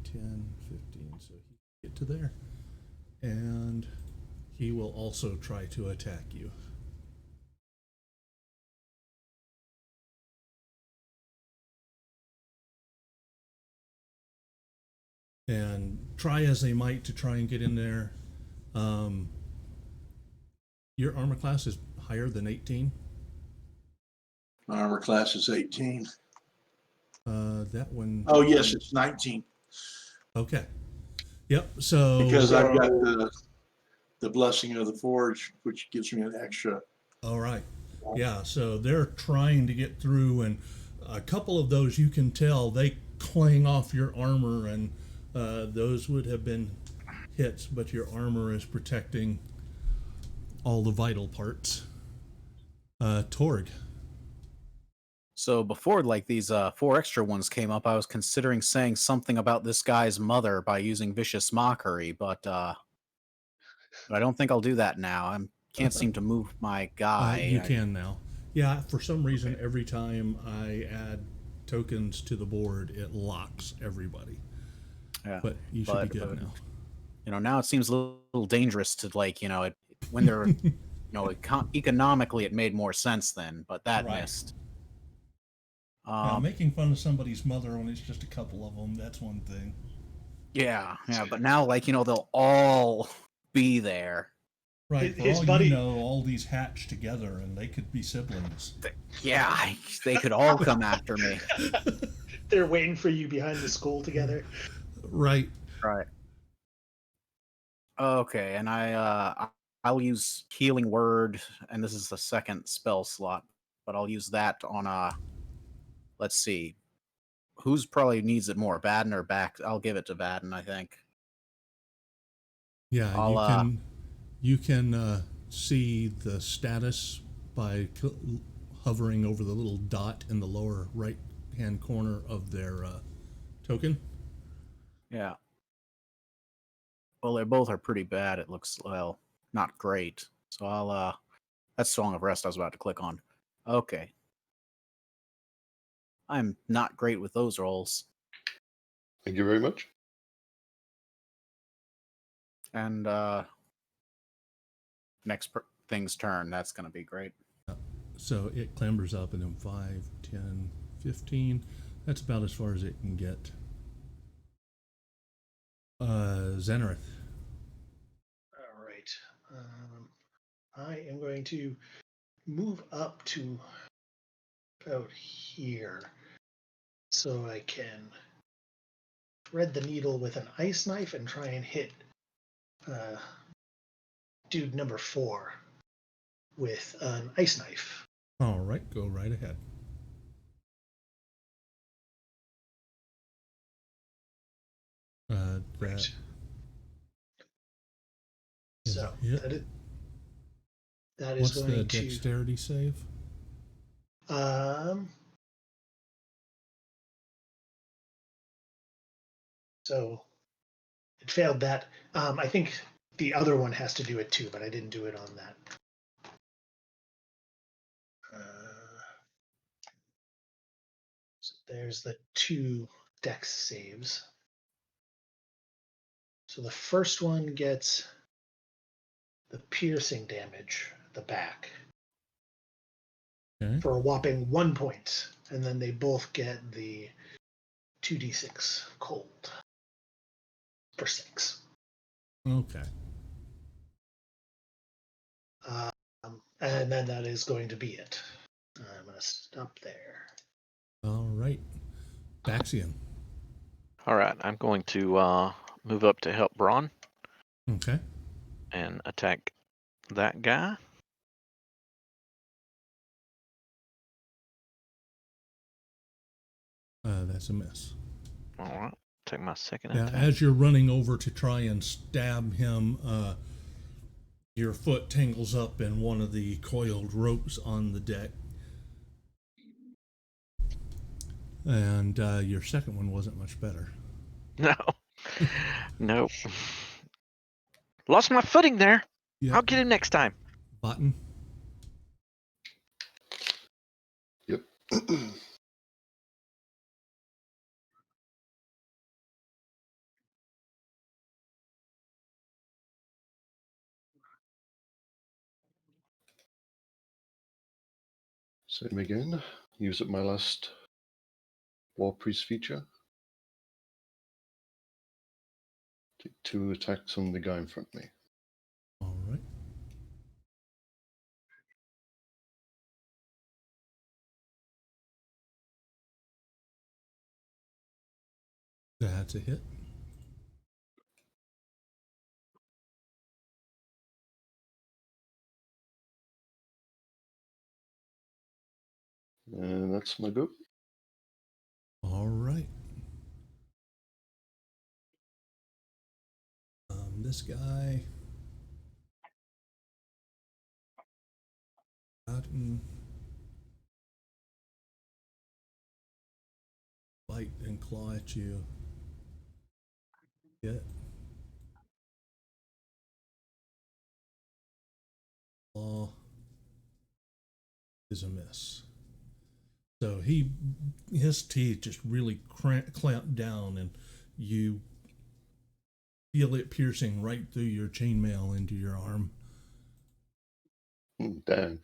10, 15. So he can get to there. And he will also try to attack you. And try as they might to try and get in there. Your armor class is higher than 18. My armor class is 18. That one. Oh, yes, it's 19. Okay. Yep. So Because I've got the Blessing of the Forge, which gives me an extra. all right. Yeah. So they're trying to get through, and a couple of those you can tell they clang off your armor, and those would have been hits, but your armor is protecting all the vital parts. Torg. So before, like, these 4 extra ones came up, I was considering saying something about this guy's mother by using Vicious Mockery, but I don't think I'll do that now. I can't seem to move my guy. You can now. Yeah, for some reason, every time I add tokens to the board, it locks everybody. Yeah, But you should be good now. You know, now it seems a little dangerous to, like, you know, when they're, you know, economically it made more sense then, but that Right. missed. Now, making fun of somebody's mother when it's just a couple of them, that's one thing. Yeah, but now, like, you know, they'll all be there. Right, for His all buddy- you know, all these hatch together and they could be siblings. Yeah, they could all come after me. They're waiting for you behind the school together. Right. Right. Okay, and I'll use Healing Word, and this is the second spell slot, but I'll use that on let's see. Who's probably needs it more, Baden or Bax? I'll give it to Baden, I think. Yeah, I'll, you can see the status by hovering over the little dot in the lower right-hand corner of their token. Yeah. Well, they both are pretty bad. It looks, well, not great. So I'll that's Song of Rest I was about to click on. Okay. I'm not great with those rolls. Thank you very much. And next thing's turn. That's going to be great. So it clambers up and then 5, 10, 15. That's about as far as it can get. Zenareth. All right. I am going to move up to about here so I can thread the needle with an ice knife and try and hit dude number 4 with an ice knife. All right, go right ahead. Right. Is So it? that is What's going the to dexterity save? So it failed that. I think the other one has to do it too, but I didn't do it on that. So there's the 2 dex saves. So the first one gets the piercing damage at the back Okay. for a whopping 1 point, and then they both get the 2d6 cold for 6. Okay. And then that is going to be it. I'm going to stop there. All right. Baxian. All right, I'm going to move up to help Braun Okay. and attack that guy. That's a miss. All right, Took my second Now, attack. as you're running over to try and stab him, your foot tangles up in one of the coiled ropes on the deck. And your second one wasn't much better. No. Nope. Lost my footing there. Yeah. I'll get him next time. Button. Yep. Same again. Use up my last War Priest feature. Take 2 attacks on the guy in front of me. All right. That's a hit. And that's my go. All right. This guy. Button. Bite and claw at you. Hit. Claw is a miss. So his teeth just really clamp down, and you feel it piercing right through your chainmail into your arm. Dang.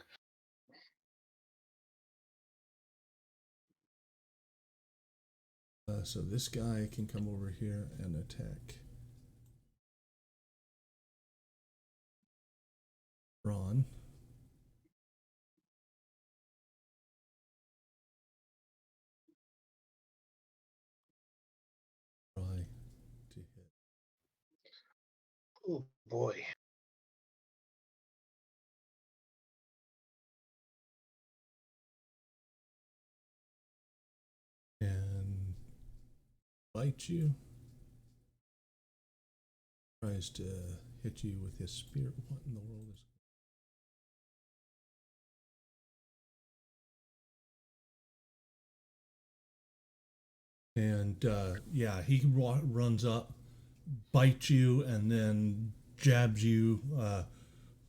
So this guy can come over here and attack Ron. Try to hit. Oh boy. And bite you. Tries to hit you with his spear. What in the world is... And yeah, he runs up, bites you, and then jabs you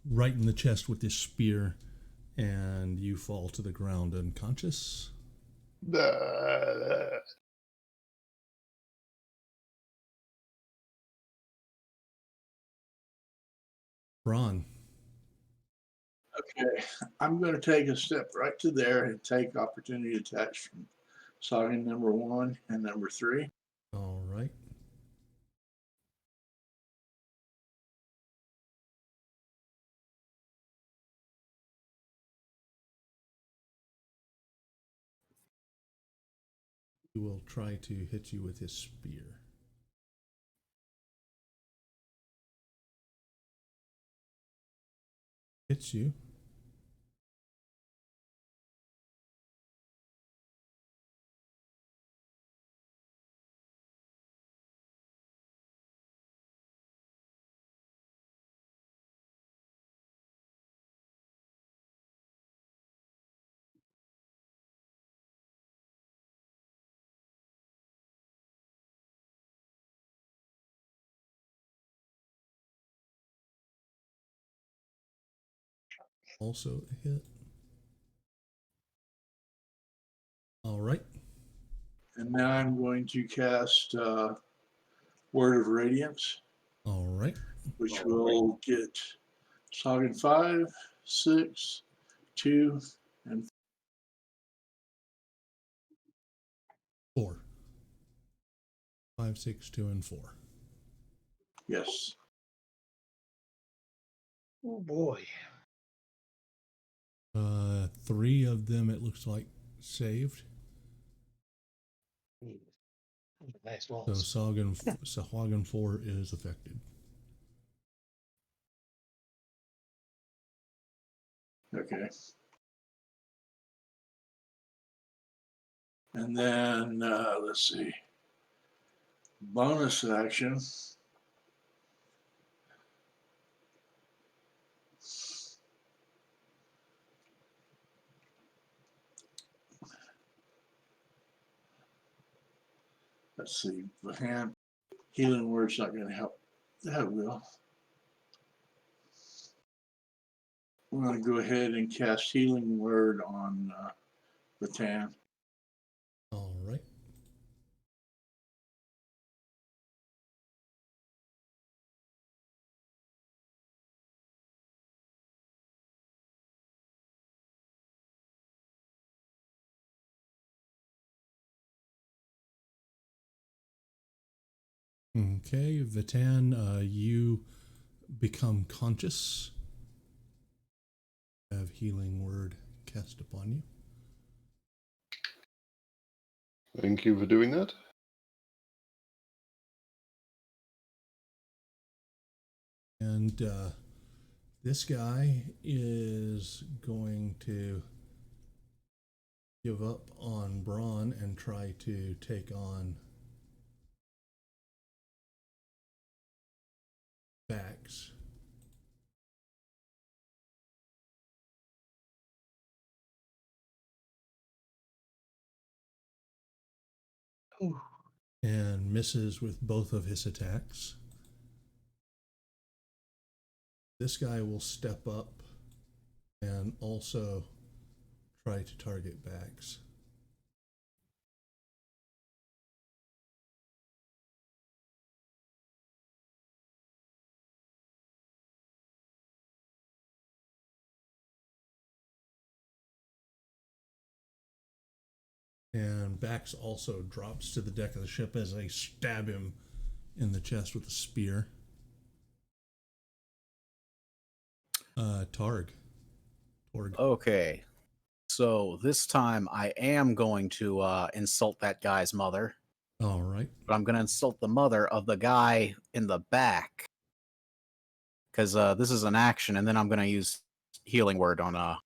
right in the chest with his spear, and you fall to the ground unconscious. Ron. Okay, I'm going to take a step right to there and take opportunity attacks from Saga number 1 and number 3. All right. He will try to hit you with his spear. Hits you. Also a hit. All right. And now I'm going to cast Word of Radiance, All right. which will get Saga 5, 6, 2, and 4. 5, 6, 2, and 4. yes. Oh boy. 3 of them, it looks like, saved. Nice So rolls. Sahuagin 4 is affected. Okay. And then let's see. Bonus action. Let's see. The hand healing word's not going to help. That will. We're going to go ahead and cast healing word on Batan. All right. Okay, Vatan, you become conscious. Have healing word cast upon you. Thank you for doing that. And this guy is going to give up on Braun and try to take on Bax. Ooh. And misses with both of his attacks. This guy will step up and also try to target Bax. And Bax also drops to the deck of the ship as I stab him in the chest with a spear. Torg. Okay. So this time I am going to insult that guy's mother, All right. but I'm going to insult the mother of the guy in the back. Because this is an action, and then I'm going to use healing word on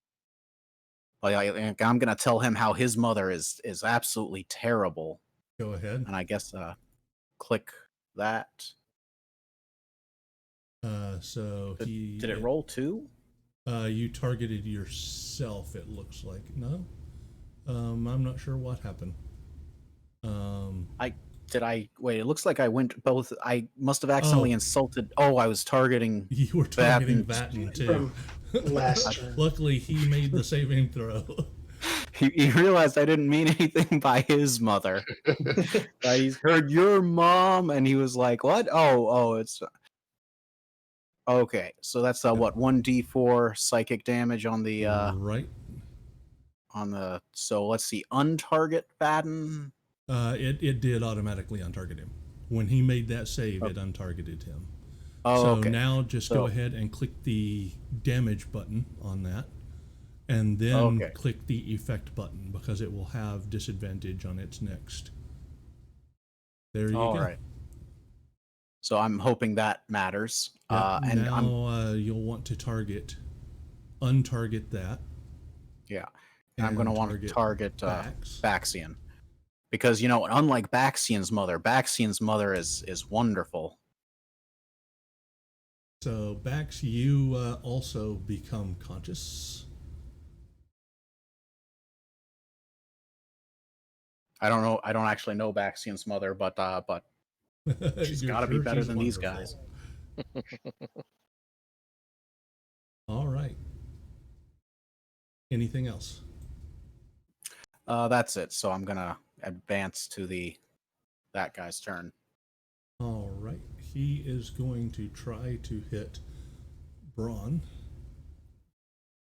I'm going to tell him how his mother is absolutely terrible. Go ahead. And I guess click that. So he Did it roll 2? You targeted yourself, it looks like. No? I'm not sure what happened. Wait, it looks like I went both. I must have accidentally insulted. Oh, I was targeting. You were targeting Batten Batten too. From last turn. Luckily, he made the saving throw. He realized I didn't mean anything by his mother. He's heard your mom, and he was like, "What? Oh, it's okay." So that's what 1d4 psychic damage on the right. on the. So let's see, untarget Batten. It did automatically untarget him. When he made that save, it untargeted him. Oh, so okay. now just go ahead and click the damage button on that. And then click the effect button because it will have disadvantage on its next. There you go. All right. So I'm hoping that matters. And now you'll want to untarget that. Yeah. And I'm going to want to target Bax. Baxian. Because, unlike Baxian's mother is wonderful. So, Bax, you also become conscious. I don't know. I don't actually know Baxian's mother, but she's got to be better than these guys. All right. Anything else? That's it. So I'm gonna advance to that guy's turn. All right. He is going to try to hit Braun.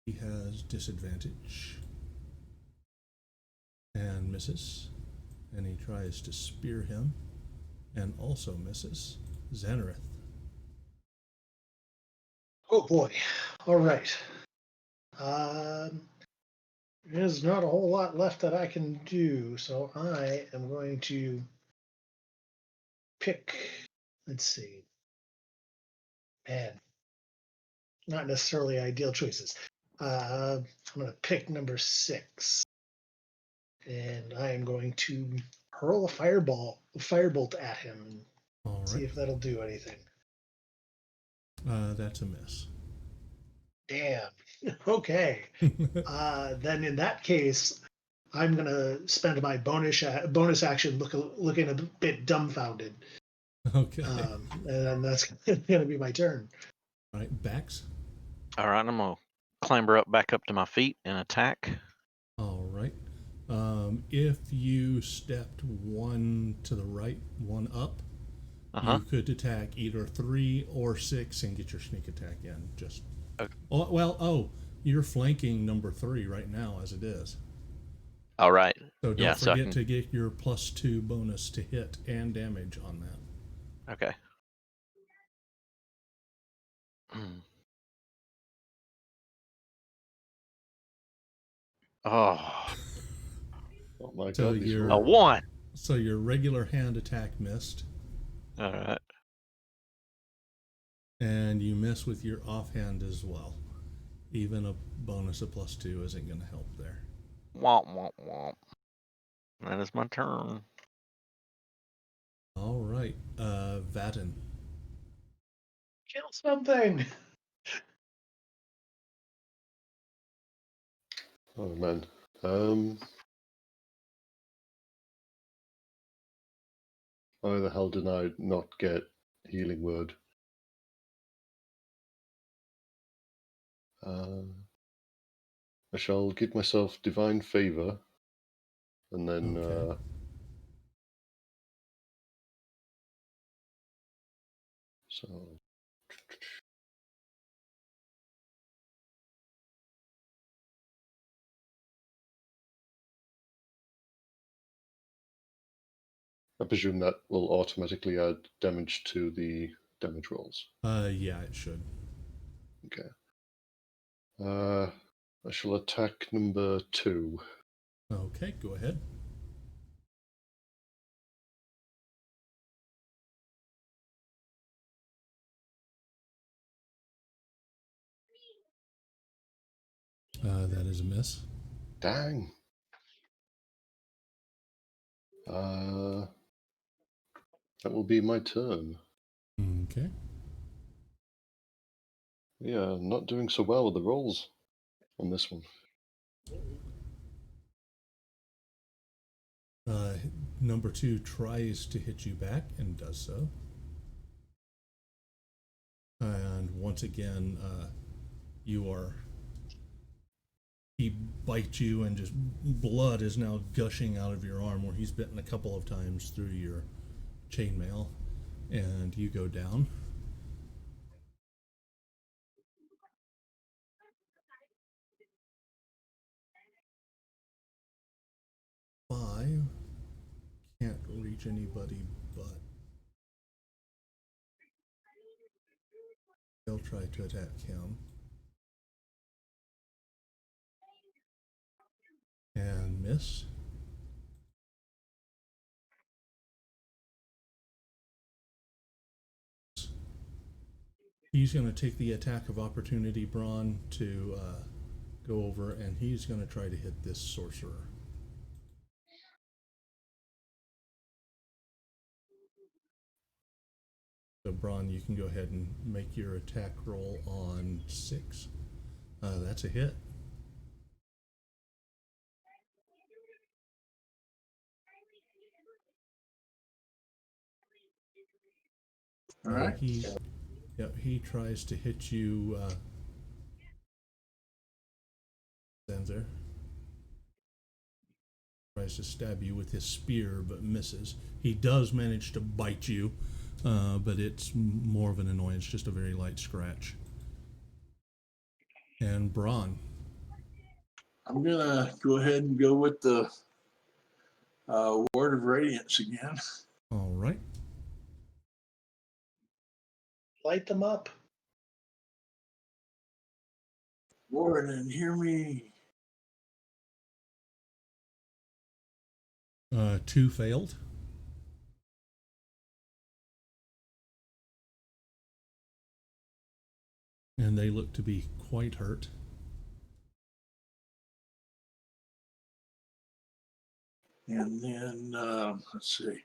He has disadvantage and misses. And he tries to spear him and also misses. Xanareth. Oh boy. All right. There's not a whole lot left that I can do, so I am going to pick. Let's see. Man, not necessarily ideal choices. I'm going to pick number 6, and I am going to hurl a firebolt at him, and All see right. if that'll do anything. That's a miss. Damn. Okay. Then in that case, I'm gonna spend my bonus action looking a bit dumbfounded, Okay. and that's gonna be my turn. All right, Bax. All right, I'm gonna clamber back up to my feet and attack. All right. If you stepped one to the right, one up, Uh-huh. you could attack either 3 or 6 and get your sneak attack in. Just Okay. you're flanking number 3 right now as it is. All right. So don't Yeah, so I forget can- to get your +2 bonus to hit and damage on that. Okay. Mm. Oh, Oh my So god, these you're- a rolls. 1. So your regular hand attack missed, All right. and you miss with your offhand as well. Even a bonus of +2 isn't going to help there. Womp womp womp. That is my turn. All right, Vatten. Kill something. Oh man. Why the hell did I not get healing word? I shall give myself divine favor, and then Okay. so I presume that will automatically add damage to the damage rolls. Yeah, it should. Okay. I shall attack number 2. Okay, go ahead. That is a miss. Dang. That will be my turn. Okay. Yeah, I'm not doing so well with the rolls on this one. Number 2 tries to hit you back and does so. And once again, he bites you, and just blood is now gushing out of your arm where he's bitten a couple of times through your chainmail, and you go down. Five. Can't reach anybody, but they'll try to attack him. And miss. He's going to take the attack of opportunity, Braun, to go over, and he's going to try to hit this sorcerer. So, Braun, you can go ahead and make your attack roll on 6. That's a hit. All right. He tries to hit you, Zanzer. Tries to stab you with his spear, but misses. He does manage to bite you, but it's more of an annoyance, just a very light scratch. And Braun. I'm gonna go ahead and go with the Word of Radiance again. All right. Light them up. Warden, hear me. 2 failed. And they look to be quite hurt. And then, let's see.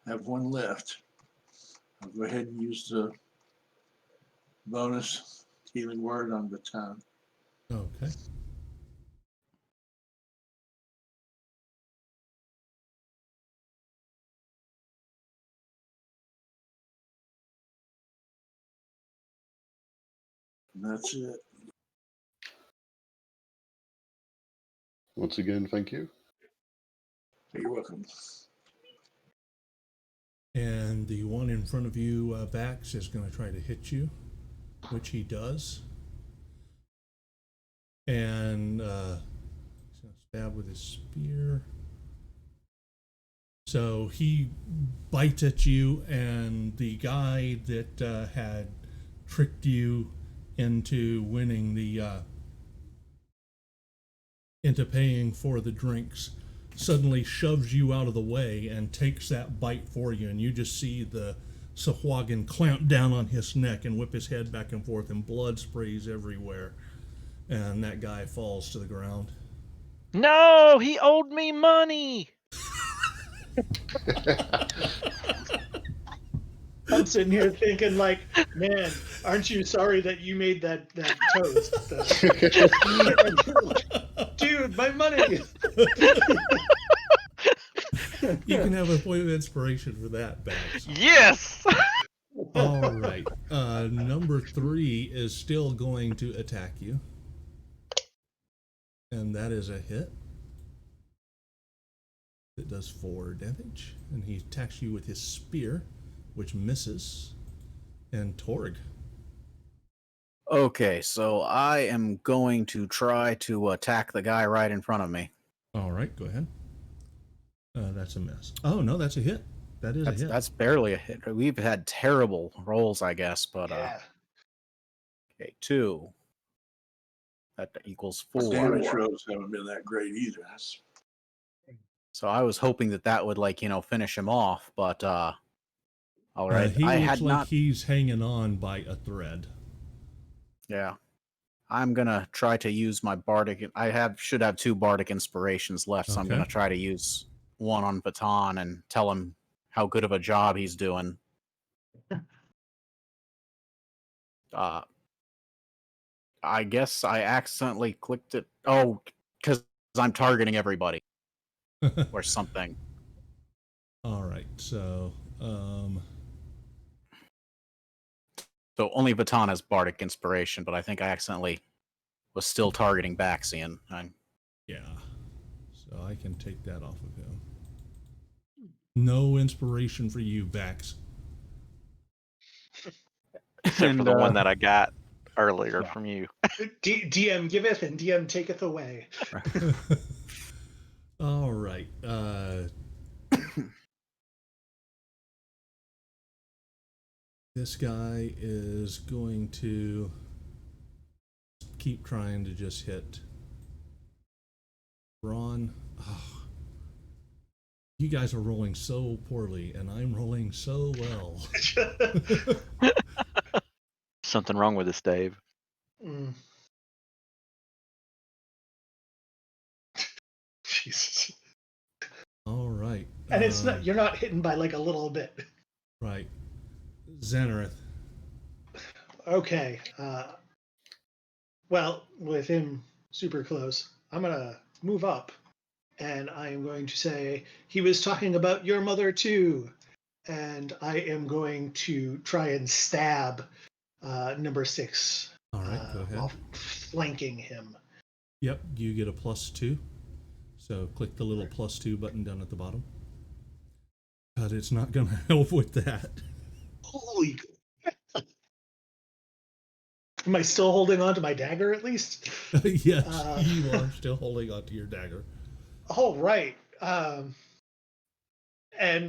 I have one left. I'll go ahead and use the bonus healing word on Baton. Okay. And that's it. Once again, thank you. You're welcome. And the one in front of you, Bax, is going to try to hit you, which he does. And he's going to stab with his spear. So he bites at you, and the guy that had tricked you into winning the into paying for the drinks suddenly shoves you out of the way and takes that bite for you, and you just see the Sahuagin clamp down on his neck and whip his head back and forth, and blood sprays everywhere, and that guy falls to the ground. No, he owed me money. I'm sitting here thinking, like, man, aren't you sorry that you made that toast? Dude, my money. You can have a point of inspiration for that, Bax. Yes. All right. Number 3 is still going to attack you. And that is a hit. It does 4 damage. And he attacks you with his spear, which misses. And Torg. Okay, so I am going to try to attack the guy right in front of me. All right, go ahead. That's a miss. Oh, no, that's a hit. That is a hit. That's barely a hit. We've had terrible rolls, I guess, but Yeah. okay, 2. That equals 4. Damage rolls haven't been that great either. That's So I was hoping that would, like, finish him off, but all right. He I looks had like not. he's hanging on by a thread. Yeah, I'm gonna try to use my bardic. Should have 2 bardic inspirations left, so I'm Okay. gonna try to use one on Baton and tell him how good of a job he's doing. I guess I accidentally clicked it. Oh, because I'm targeting everybody or something. All right, so So only Baton has bardic inspiration, but I think I accidentally was still targeting Baxian. yeah. So I can take that off of him. No inspiration for you, Bax. Except for the one that I got earlier yeah. from you. DM giveth and DM taketh away. All right. This guy is going to keep trying to just hit Ron. Oh, you guys are rolling so poorly, and I'm rolling so well. Something wrong with this, Dave. Jesus. All right. And it's not, you're not hitting by like a little bit. Right. Xanareth. Okay. Well, with him super close, I'm going to move up and I am going to say, he was talking about your mother too. And I am going to try and stab number 6. All right, go ahead. While flanking him. Yep, you get a +2. So click the little +2 button down at the bottom. But it's not going to help with that. Holy. Am I still holding on to my dagger at least? Yes, you are still holding on to your dagger. All right. And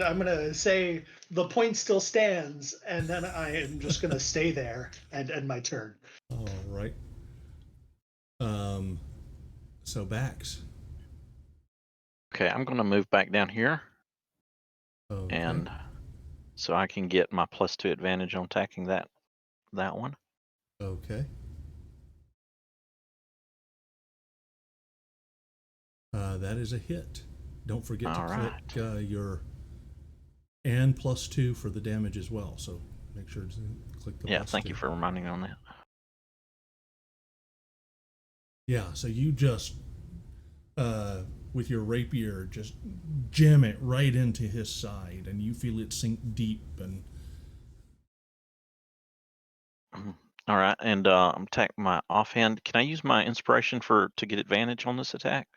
I'm going to say the point still stands, and then I am just going to stay there and end my turn. All right. So Bax. Okay, I'm going to move back down here, Okay. and so I can get my +2 advantage on attacking that one. Okay. That is a hit. Don't forget to All click your and +2 for the damage as well. So make sure to click the Yeah, +2. thank you for reminding me on that. Yeah, so you just, with your rapier, just jam it right into his side, and you feel it sink deep. And Mhm. All right, and I'm attacking my offhand. Can I use my inspiration to get advantage on this attack?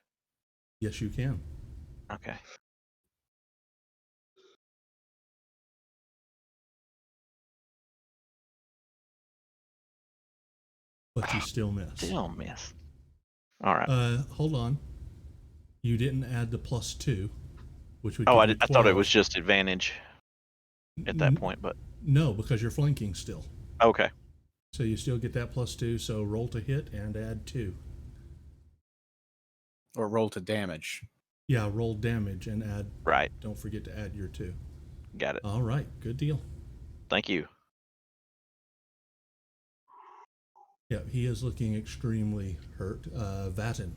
yes, you can. Okay. But you still miss. Still miss. All right. Hold on. You didn't add the +2, which would Oh, give you I thought it 12. was just advantage at that point, but No, because you're flanking still. okay. So you still get that +2. So roll to hit and add 2. Or roll to damage. Yeah, roll damage and add. Right. Don't forget to add your 2. Got it. All right, good deal. Thank you. Yeah, he is looking extremely hurt. Vatten.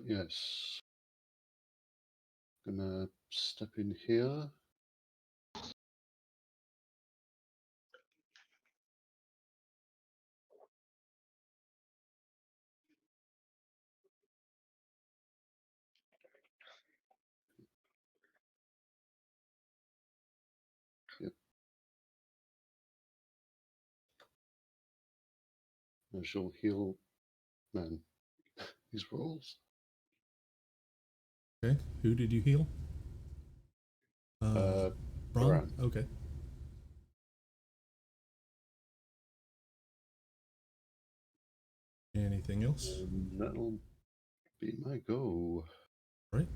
Yes. Gonna step in here. Yep. I shall heal. Man, these rolls. Okay, who did you heal? Braun? Bran. Okay. Anything else? That'll be my go. Right.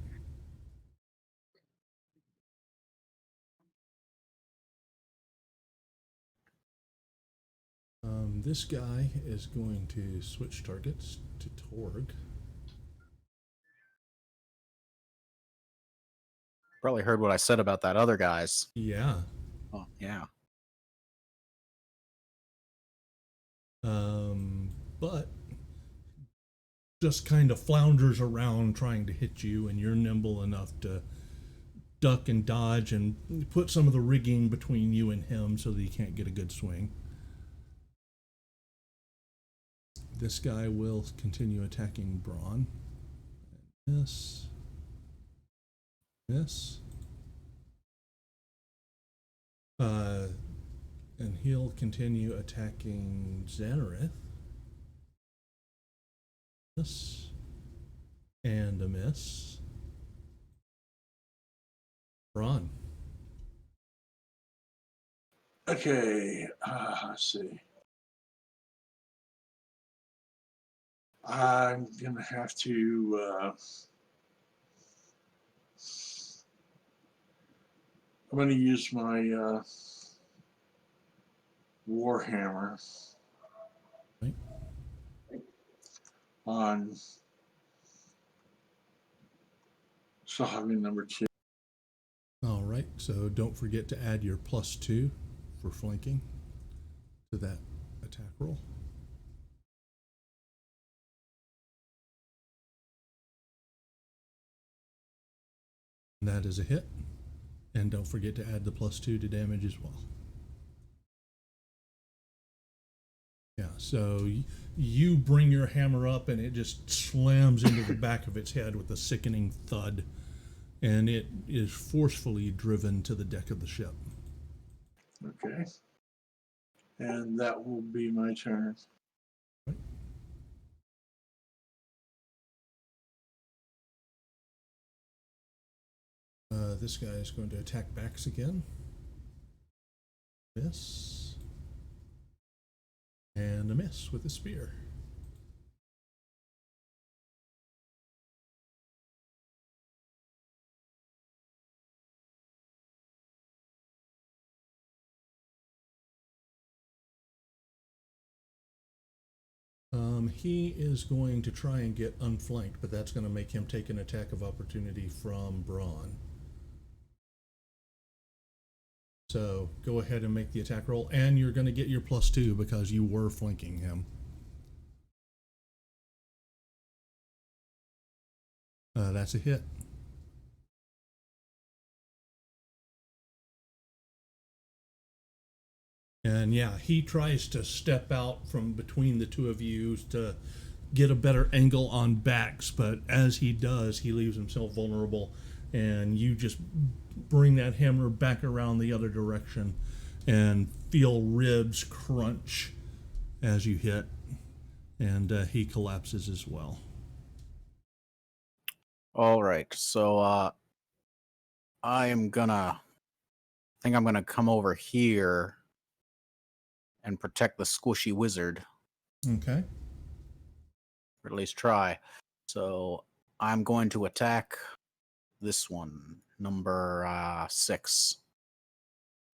This guy is going to switch targets to Torg. Probably heard what I said about that other guy's. Yeah. Oh, yeah. But just kind of flounders around trying to hit you, and you're nimble enough to duck and dodge and put some of the rigging between you and him so that he can't get a good swing. This guy will continue attacking Braun. Miss. Miss. And he'll continue attacking Xanareth. Miss. And a miss. Braun. Okay, let's see. I'm gonna have to. I'm gonna use my Warhammer Right. on Sahagan number 2. All right, so don't forget to add your +2 for flanking to that attack roll. And that is a hit. And don't forget to add the +2 to damage as well. Yeah, so you bring your hammer up and it just slams into the back of its head with a sickening thud, and it is forcefully driven to the deck of the ship. Okay. And that will be my turn. This guy is going to attack Bax again. Miss. And a miss with a spear. He is going to try and get unflanked, but that's going to make him take an attack of opportunity from Braun. So go ahead and make the attack roll, and you're going to get your +2 because you were flanking him. That's a hit. And yeah, he tries to step out from between the two of you to get a better angle on backs, but as he does, he leaves himself vulnerable, and you just bring that hammer back around the other direction and feel ribs crunch as you hit, and he collapses as well. All right, so I think I'm gonna come over here and protect the squishy wizard, Okay. or at least try. So I'm going to attack this one, number 6.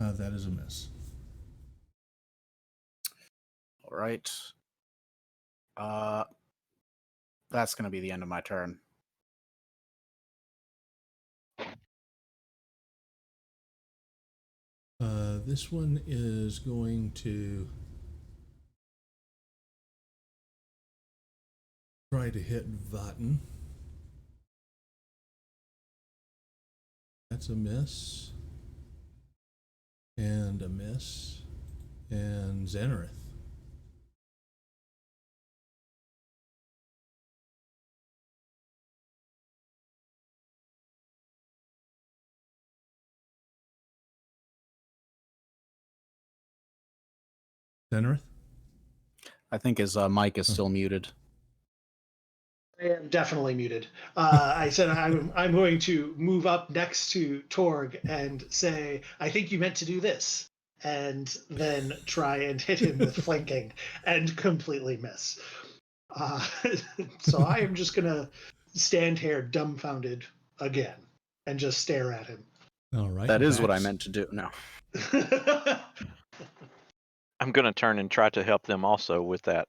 That is a miss. All right. That's gonna be the end of my turn. This one is going to try to hit Vatten. That's a miss. And a miss. And Xanareth. Xanareth? I think his mic is still muted. I am definitely muted. I said I'm going to move up next to Torg and say, I think you meant to do this, and then try and hit him with flanking and completely miss. So I am just gonna stand here dumbfounded again and just stare at him. All right. That is what I Vax. meant to do. No. I'm gonna turn and try to help them also with that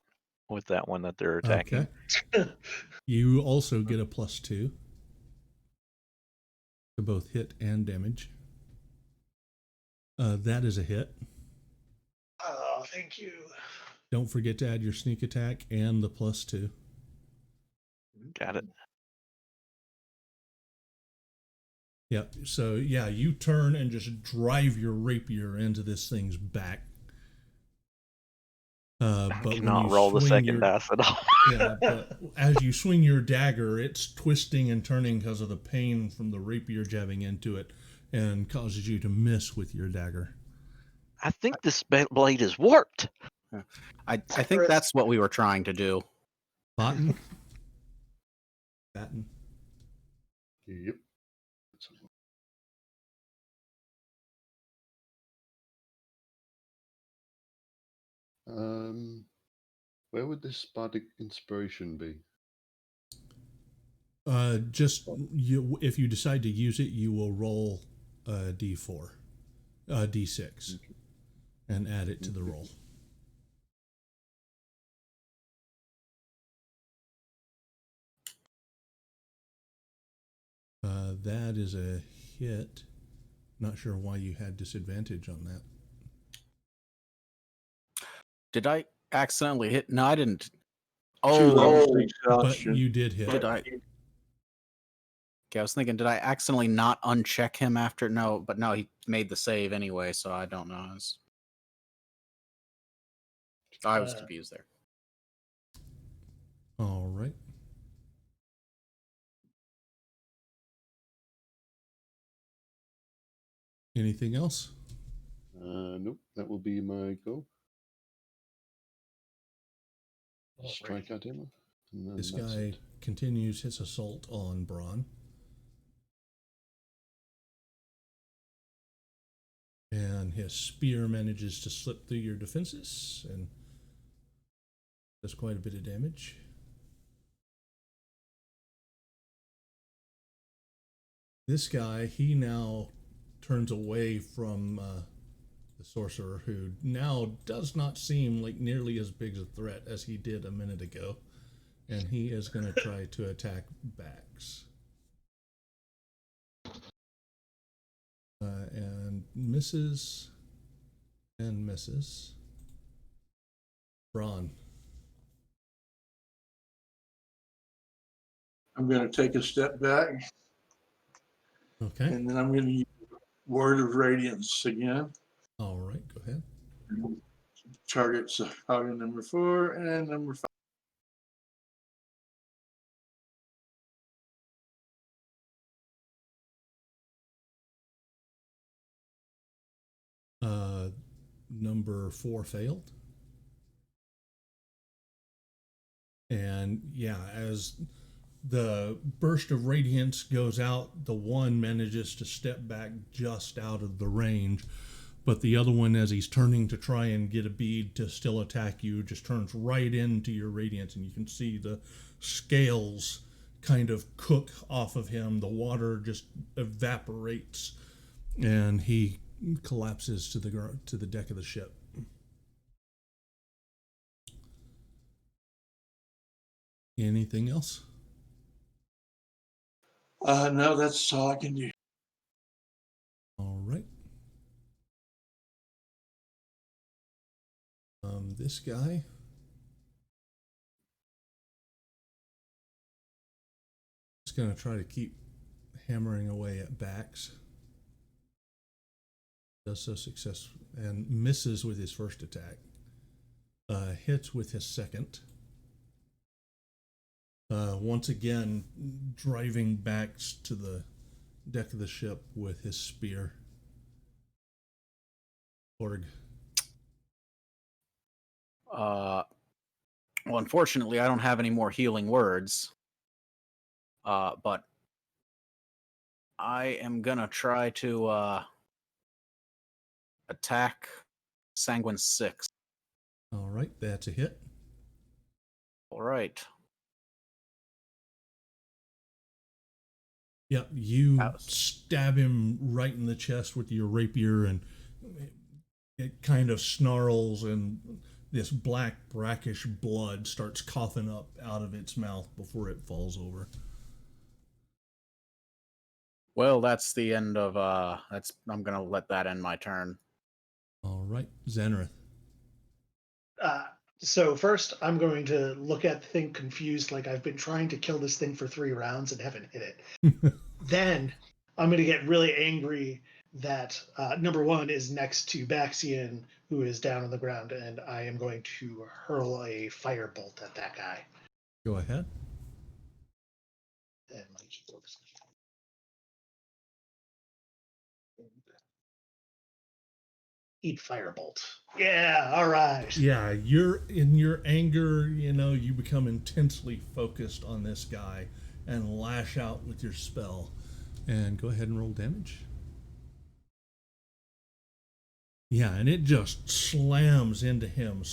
one that they're attacking. Okay. You also get a +2 to both hit and damage. That is a hit. Oh, thank you. Don't forget to add your sneak attack and the +2. Got it. Yep. So yeah, you turn and just drive your rapier into this thing's back. I But when cannot you roll the swing second your, dice at all. yeah, but as you swing your dagger, it's twisting and turning because of the pain from the rapier jabbing into it, and causes you to miss with your dagger. I think this blade is warped. I think that's what we were trying to do. Batten. Batten. Yep. Where would this bardic inspiration be? Just you. If you decide to use it, you will roll a d4, a d6, and add it to the roll. That is a hit. Not sure why you had disadvantage on that. Did I accidentally hit? No, I didn't. Two Oh, levels of But exhaustion. you did hit. did I? Okay, I was thinking, did I accidentally not uncheck him after? No, but no, he made the save anyway, so I don't know. I was confused there. All right. Anything else? Nope, that will be my go. Alright. Strike at him. And then This that's guy it. continues his assault on Braun. And his spear manages to slip through your defenses and does quite a bit of damage. This guy, he now turns away from the sorcerer, who now does not seem like nearly as big a threat as he did a minute ago. And he is going to try to attack Bax. And misses and misses. Braun. I'm going to take a step back, Okay. and then I'm going to use Word of Radiance again. All right. Go ahead. Target Sahuagin number 4 and number 5. Number 4 failed. And yeah, as the burst of radiance goes out, the one manages to step back just out of the range, but the other one, as he's turning to try and get a bead to still attack you, just turns right into your radiance, and you can see the scales kind of cook off of him. The water just evaporates, and he collapses to the deck of the ship. Anything else? No, that's all I can do. All right. This guy. Is going to try to keep hammering away at backs. Does so successfully and misses with his first attack. Hits with his second. Once again, driving backs to the deck of the ship with his spear. Org. Well, unfortunately, I don't have any more healing words. But I am gonna try to attack Sanguine 6. All right, that's a hit. All right. Yeah, you Ouch. stab him right in the chest with your rapier, and it kind of snarls, and this black, brackish blood starts coughing up out of its mouth before it falls over. Well, that's the end of I'm gonna let that end my turn. All right, Xanareth. So first, I'm going to look at the thing confused, like I've been trying to kill this thing for 3 rounds and haven't hit it. Then I'm going to get really angry that number 1 is next to Baxian, who is down on the ground, and I am going to hurl a firebolt at that guy. Go ahead. And my keyboard is- Eat firebolt. Yeah, all right. Yeah, you're in your anger, you become intensely focused on this guy and lash out with your spell. And go ahead and roll damage. Yeah, and it just slams into him,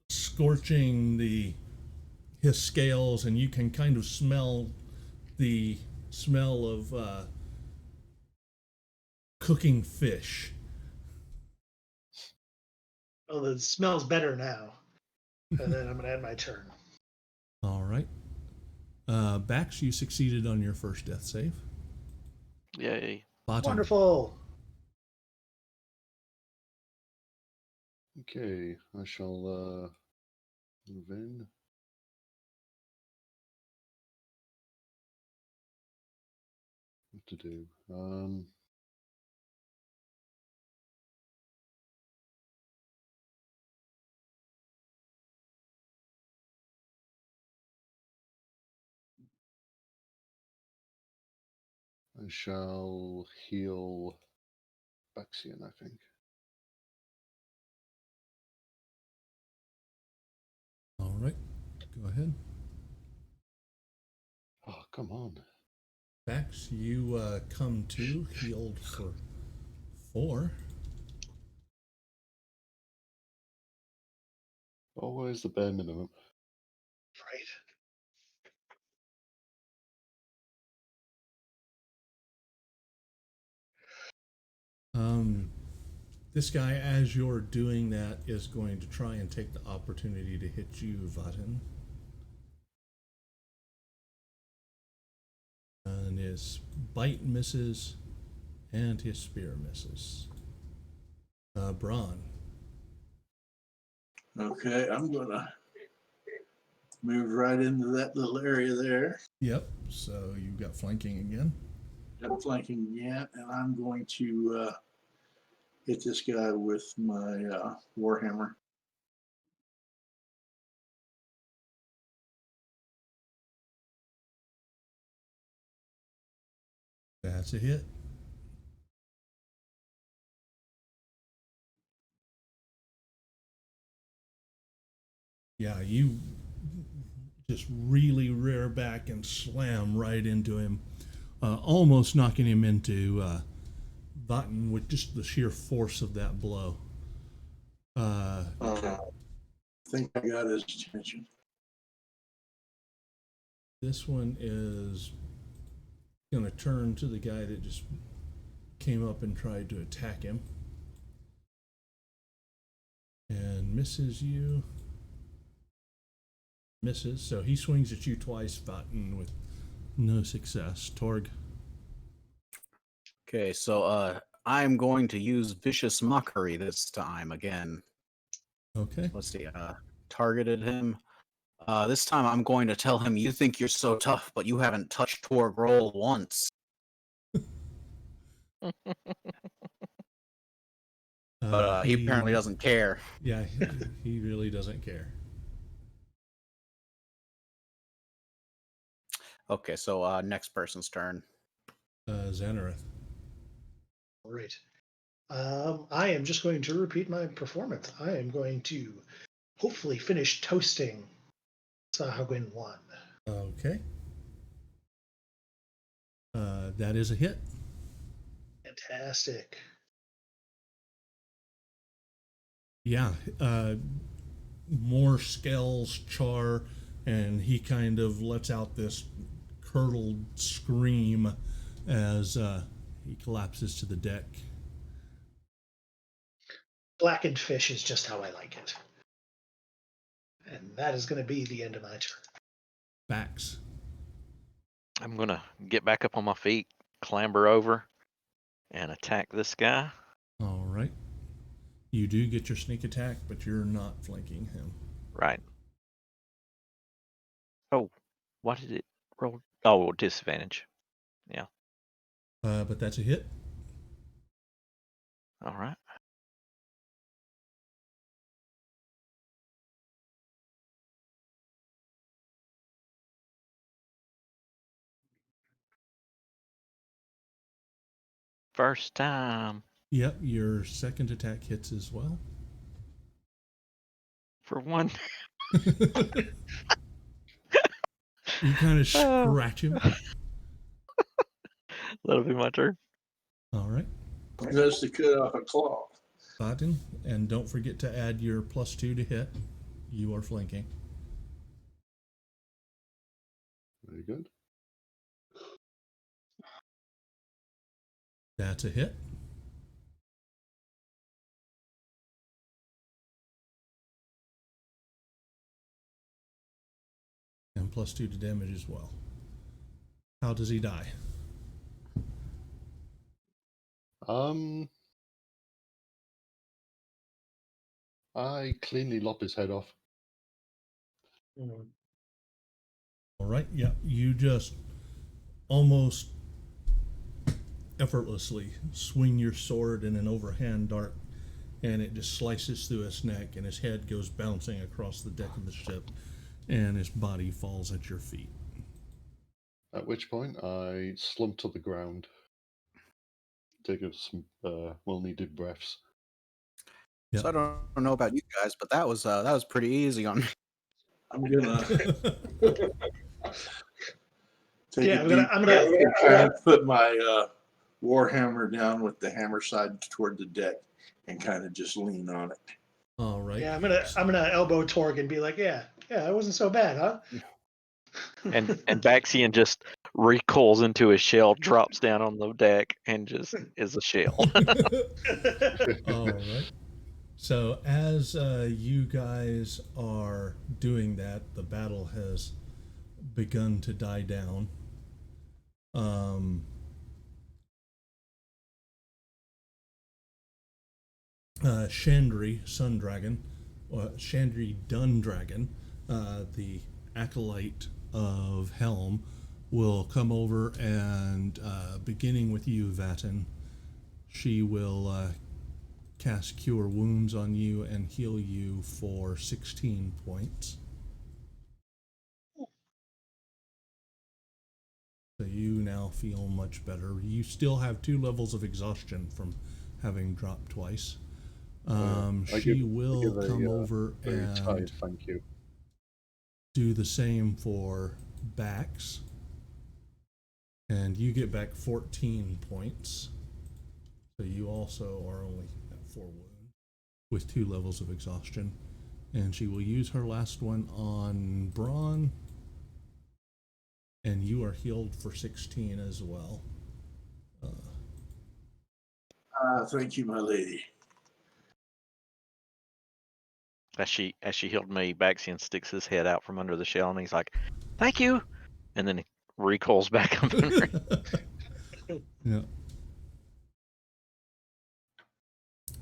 scorching his scales, and you can kind of smell the smell of cooking fish. Oh, it smells better now. And then I'm going to end my turn. All right. Bax, you succeeded on your first death save. Yay. Bottom. Wonderful. Okay, I shall move in. What to do? I shall heal Baxian, I think. All right. Go ahead. Oh, come on. Bax, you come to healed for 4. Always the bare minimum. Right. This guy, as you're doing that, is going to try and take the opportunity to hit you, Vaten. And his bite misses, and his spear misses. Braun. Okay, I'm gonna move right into that little area there. Yep. So you've got flanking again. Got flanking again, and I'm going to hit this guy with my Warhammer. That's a hit. Yeah, you just really rear back and slam right into him, almost knocking him into Vatten with just the sheer force of that blow. I think I got his attention. This one is going to turn to the guy that just came up and tried to attack him. And misses you. Misses, so he swings at you twice, Vatten, with no success. Torg. Okay, so I'm going to use Vicious Mockery this time again. Okay. Let's see, targeted him. This time I'm going to tell him, you think you're so tough, but you haven't touched Torg roll once. But he apparently doesn't care. Yeah, he really doesn't care. Okay, so next person's turn. Xanareth. All right. I am just going to repeat my performance. I am going to hopefully finish toasting Sahagin 1. Okay. That is a hit. Fantastic. Yeah. More scales char, and he kind of lets out this curdled scream as he collapses to the deck. Blackened fish is just how I like it. And that is going to be the end of my turn. Bax. I'm gonna get back up on my feet, clamber over, and attack this guy. All right. You do get your sneak attack, but you're not flanking him. Right. Oh, what did it roll? Oh, disadvantage. Yeah. But that's a hit. All right. First time Yep, your second attack hits as well. for one. You kind of scratch him. That'll be my turn. All right. That's to cut off a claw. Vatten, and don't forget to add your +2 to hit. You are flanking. Very good. That's a hit. And +2 to damage as well. How does he die? I cleanly lop his head off. All right. Yeah, you just almost effortlessly swing your sword in an overhand dart, and it just slices through his neck, and his head goes bouncing across the deck of the ship, and his body falls at your feet. At which point I slump to the ground, take some well-needed breaths. Yep. So I don't know about you guys, but that was pretty easy on me. I'm gonna take Yeah, a I'm gonna- deep I'm gonna- breath and try to put my Warhammer down with the hammer side toward the deck and kind of just lean on it. All right. Yeah, I'm gonna elbow Torg and be like, yeah, it wasn't so bad, huh? And Baxian just recoils into his shell, drops down on the deck, and just is a shell. All right. So as you guys are doing that, the battle has begun to die down. Chandri, Sun Dragon, Chandri Dun Dragon, the acolyte of Helm will come over and, beginning with you, Vatten, she will cast Cure Wounds on you and heal you for 16 points. So you now feel much better. You still have 2 levels of exhaustion from having dropped twice. She will come over very and tired, thank you. do the same for Bax. And you get back 14 points. So you also are only at 4 wounds with 2 levels of exhaustion. And she will use her last one on Braun. And you are healed for 16 as well. Thank you, my lady. As she healed me, Baxian sticks his head out from under the shell and he's like, "Thank you," and then he recoils back up. Yeah.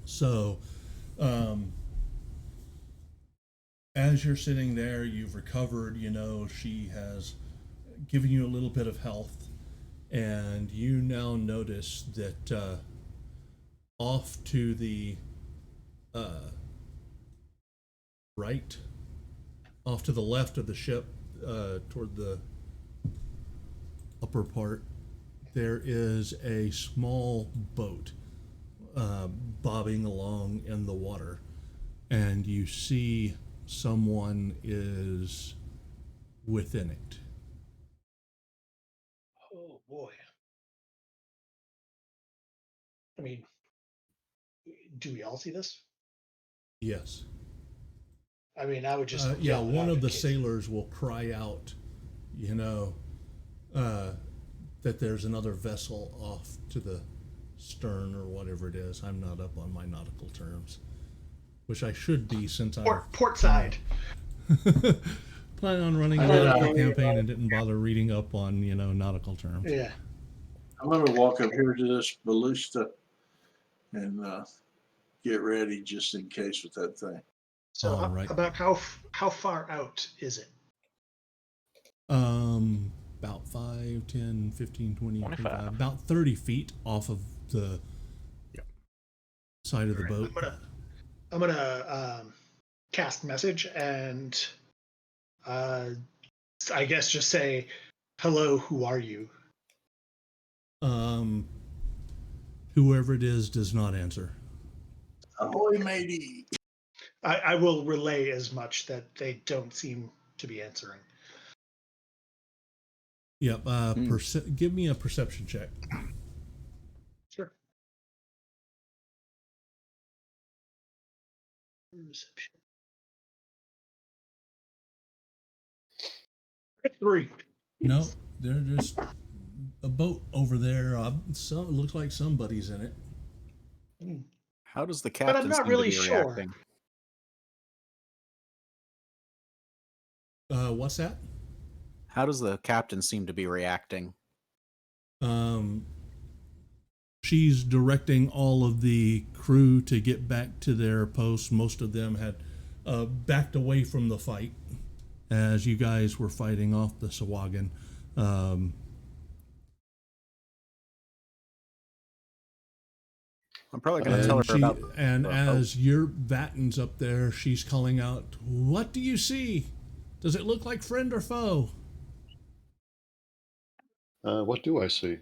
So, as you're sitting there, you've recovered. You know, she has given you a little bit of health, and you now notice that off to the right, off to the left of the ship, toward the upper part, there is a small boat bobbing along in the water, and you see someone is within it. Oh boy. I mean, do we all see this? Yes. I mean, I would just Yeah, yell it one out of in the case- sailors will cry out, you know, that there's another vessel off to the stern or whatever it is. I'm not up on my nautical terms, which I should be since I port side. plan on running a nautical campaign and didn't bother reading up on, you know, nautical terms. Yeah. I'm going to walk up here to this ballista and get ready just in case with that thing. So All right. about how far out is it? About 5, 10, 15, 20, 25. 25, about 30 feet off of the side of the boat. I'm gonna cast message and I guess just say, "Hello, who are you?" Whoever it is does not answer. Ahoy, matey! I will relay as much that they don't seem to be answering. Yep. Give me a perception check. Sure. Perception. 3. No, they're just a boat over there. It looks like somebody's in it. How does the I'm captain not seem to really be sure. reacting? What's that? How does the captain seem to be reacting? She's directing all of the crew to get back to their posts. Most of them had backed away from the fight as you guys were fighting off the Sahuagin. I'm probably going to tell her about. And the as your Vatten's up there, she's calling out, "What do you see? Does it look like friend or foe?" What do I see?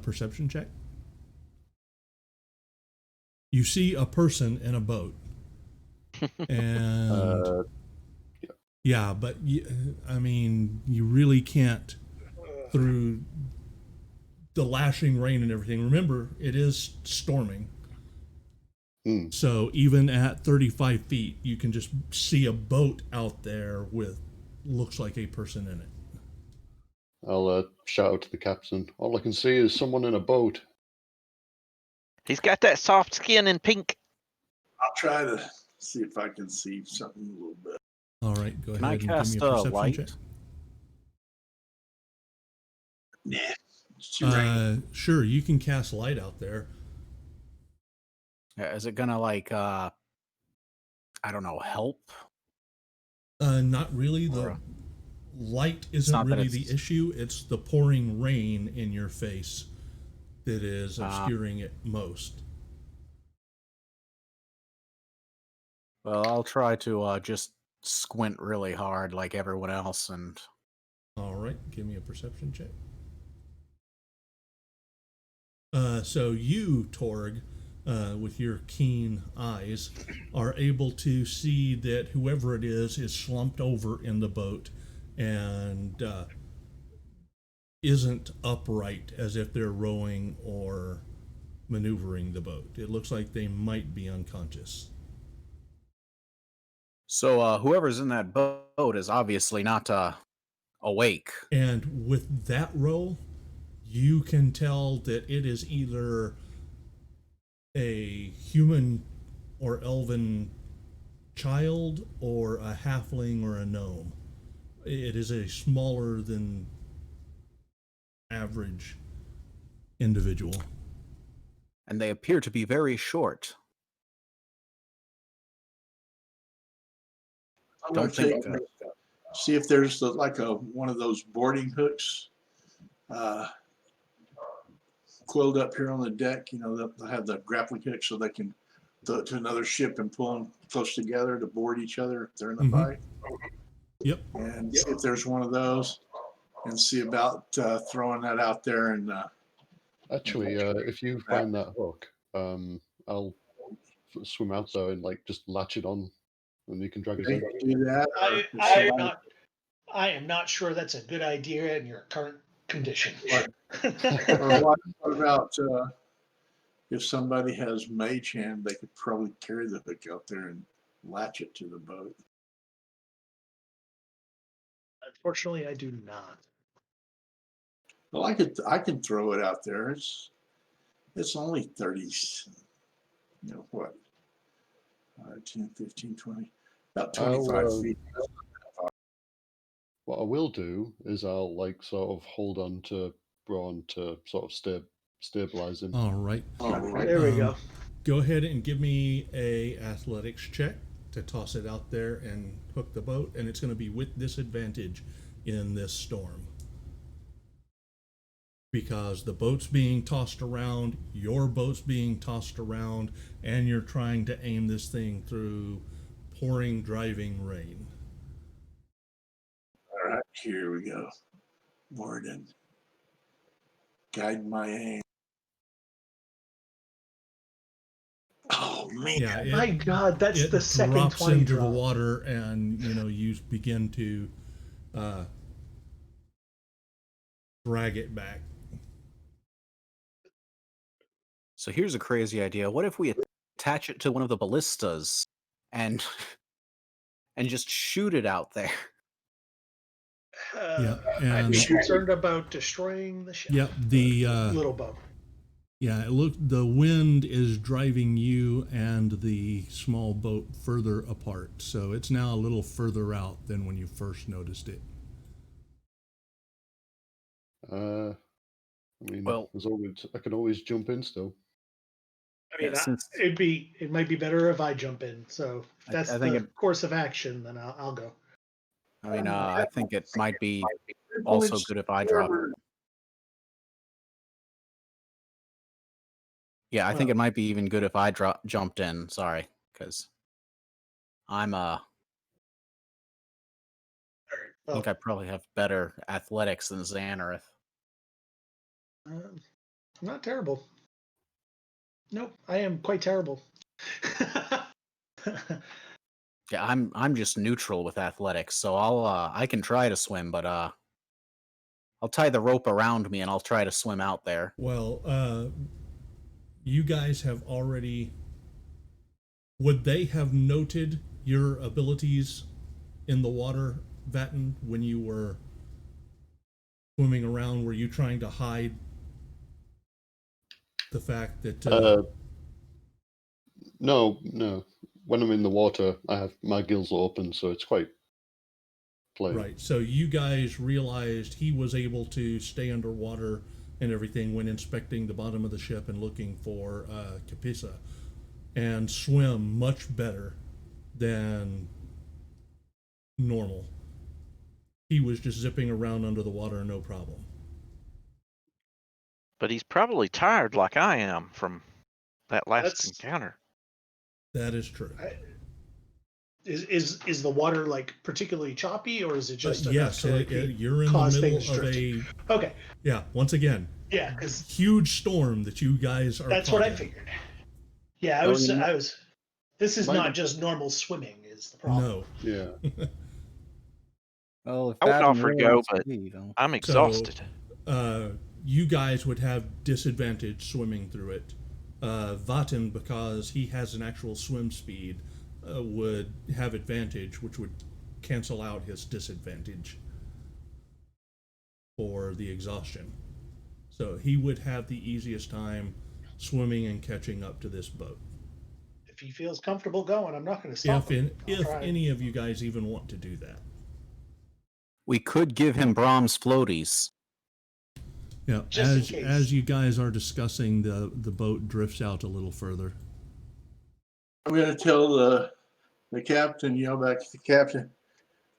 Perception check. You see a person in a boat, and yeah, but I mean, you really can't through the lashing rain and everything. Remember, it is storming. So even at 35 feet, you can just see a boat out there with looks like a person in it. I'll shout out to the captain. All I can see is someone in a boat. He's got that soft skin in pink. I'll try to see if I can see something a little bit. All right, go Can ahead I and give cast me a perception light? check. Nah, it's too rainy. Sure, you can cast light out there. Is it gonna like I don't know, help? Not really. Or light isn't not that really the it's- issue. It's the pouring rain in your face that is Ah. obscuring it most. Well, I'll try to just squint really hard like everyone else, and All right, give me a perception check. So you, Torg, with your keen eyes, are able to see that whoever it is slumped over in the boat and isn't upright as if they're rowing or maneuvering the boat. It looks like they might be unconscious. so whoever's in that boat is obviously not awake. And with that roll, you can tell that it is either a human or elven child or a halfling or a gnome. It is a smaller than average individual. And they appear to be very short. I'm Don't gonna think take, see if there's like one of those boarding hooks coiled up here on the deck. You know, they'll have the grappling hook so they can throw it to another ship and pull them close together to board each other if they're in a Mhm. fight. Yep. And see if there's one of those, and see about throwing that out there. And Actually, if you find that hook, I'll swim out there and like just latch it on, and you can drag us in. do that. or I, if I am somebody- not. I am not sure that's a good idea in your current condition. Or what about if somebody has mage hand, they could probably carry the hook out there and latch it to the boat. Unfortunately, I do not. Well, I can throw it out there. It's only 30s, you know what, 10, 15, 20, about 25 feet. What I will do is I'll like sort of hold on to Braun to sort of stabilize him. All right. There we go. Go ahead and give me a athletics check to toss it out there and hook the boat, and it's going to be with disadvantage in this storm. Because the boat's being tossed around, your boat's being tossed around, and you're trying to aim this thing through pouring, driving rain. All right, here we go. Morden, guide my aim. Oh man! Yeah, My God, that's it the second drops 20 into drop. the water, and you begin to drag it back. So here's a crazy idea. What if we attach it to one of the ballistas and and just shoot it out there? Yeah, I'd and be concerned about destroying the ship. yeah, the Little boat. yeah, the wind is driving you and the small boat further apart, so it's now a little further out than when you first noticed it. I mean, Well- I can always jump in still. I mean, Yeah, since- it might be better if I jump in. So if I that's think the course of action, then I'll go. I mean, I think it might be also good if I drop. Yeah, I think it might be even good if I jumped in. Sorry, because I'm I Well, think I probably have better athletics than Xanareth. I'm not terrible. Nope, I am quite terrible. Yeah, I'm just neutral with athletics, so I can try to swim, but I'll tie the rope around me and I'll try to swim out there. Well, you guys have already. Would they have noted your abilities in the water, Vatten, when you were swimming around? Were you trying to hide the fact that? No. When I'm in the water, I have my gills open, so it's quite plain. Right. So you guys realized he was able to stay underwater and everything when inspecting the bottom of the ship and looking for Capisa, and swim much better than normal. he was just zipping around under the water, no problem. But he's probably tired like I am from that last That's- encounter. That is true. Is the water like particularly choppy, or is it just But enough yes, to like you're in the cause middle things of drift? a Okay, once again, yeah, because huge storm that you guys are. that's caught what I in. figured. Yeah, Oh, you know- I was. This is Might- not just normal swimming. Is the problem? No. Yeah. Well, if I wouldn't Adam offer to really go, wants but leave, I'll- I'm exhausted. You guys would have disadvantage swimming through it. Vaten, because he has an actual swim speed, would have advantage, which would cancel out his disadvantage for the exhaustion. So he would have the easiest time swimming and catching up to this boat. If he feels comfortable going, I'm not going to stop him. I'll If try. any of you guys even want to do that. We could give him Brahms floaties. Yeah, Just in case. as you guys are discussing, the boat drifts out a little further. I'm going to tell the captain, yell back to the captain,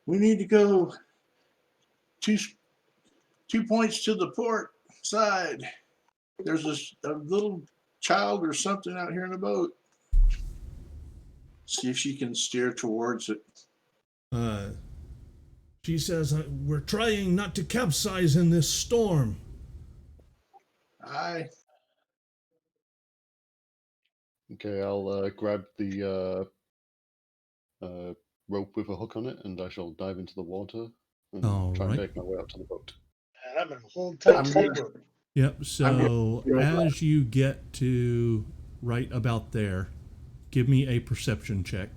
we need to go 2 points to the port side. There's a little child or something out here in the boat. See if she can steer towards it. She says, we're trying not to capsize in this storm. Aye. Okay, I'll grab the rope with a hook on it, and I shall dive into the water and All try right. and make my way up to the boat. And I'm going to hold tight to the gonna- rope. Yep, so gonna- as you get to right about there, give me a perception check.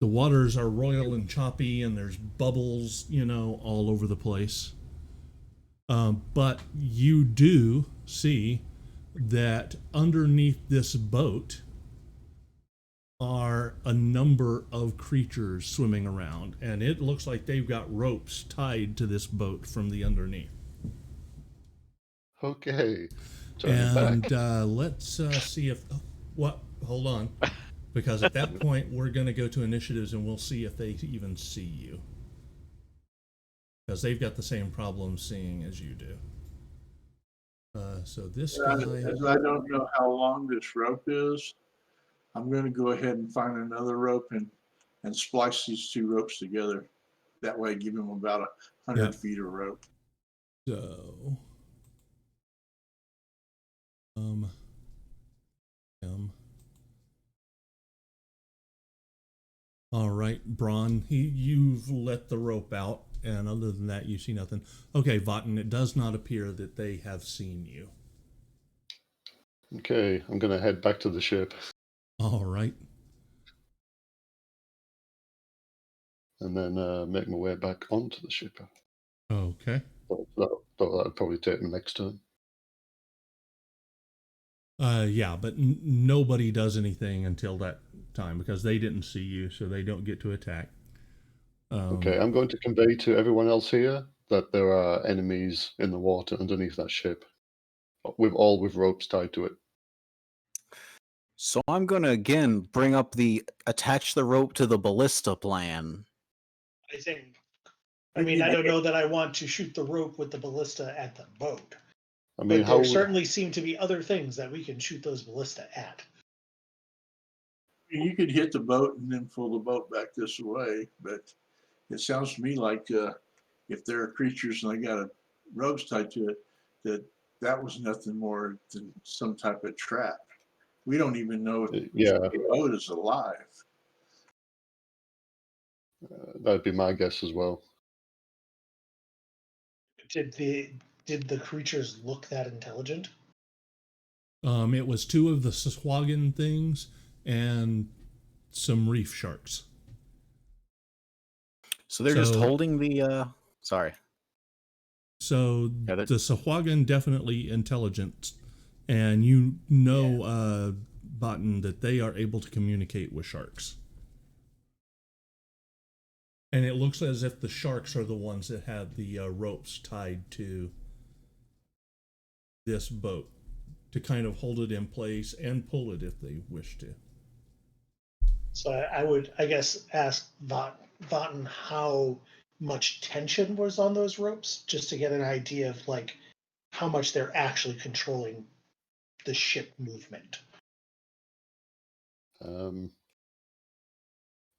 The waters are royal and choppy, and there's bubbles, all over the place. But you do see that underneath this boat are a number of creatures swimming around, and it looks like they've got ropes tied to this boat from the underneath. Okay. Turn back. And let's see if hold on, because at that point we're going to go to initiatives and we'll see if they even see you, because they've got the same problem seeing as you do. So this guy, As I don't know how long this rope is, I'm going to go ahead and find another rope and splice these 2 ropes together. That way, give him about 100 Yeah. feet of rope. so all right, Braun, you've let the rope out, and other than that, you see nothing. Okay, Vaten, it does not appear that they have seen you. Okay, I'm going to head back to the ship All right. and then make my way back onto the ship. Okay. That'll probably take me next turn. Yeah, but nobody does anything until that time because they didn't see you, so they don't get to attack. Okay, I'm going to convey to everyone else here that there are enemies in the water underneath that ship, with ropes tied to it. So I'm going to again bring up the attach the rope to the ballista plan. I think. I mean, I don't know that I want to shoot the rope with the ballista at the boat. I mean, But how there certainly seem to be other things that we can shoot those ballista at. You could hit the boat and then pull the boat back this way, but it sounds to me like if there are creatures and they got ropes tied to it, that was nothing more than some type of trap. We don't even know if the boat is alive. that'd be my guess as well. Did the creatures look that intelligent? It was 2 of the Saswagan things and some reef sharks. So they're just So- holding the sorry. So Yeah, that- the Saswagan definitely intelligent, and Batten, that they are able to communicate with sharks. And it looks as if the sharks are the ones that have the ropes tied to this boat to kind of hold it in place and pull it if they wish to. So I would, I guess, ask Votten how much tension was on those ropes, just to get an idea of like how much they're actually controlling the ship movement. Um,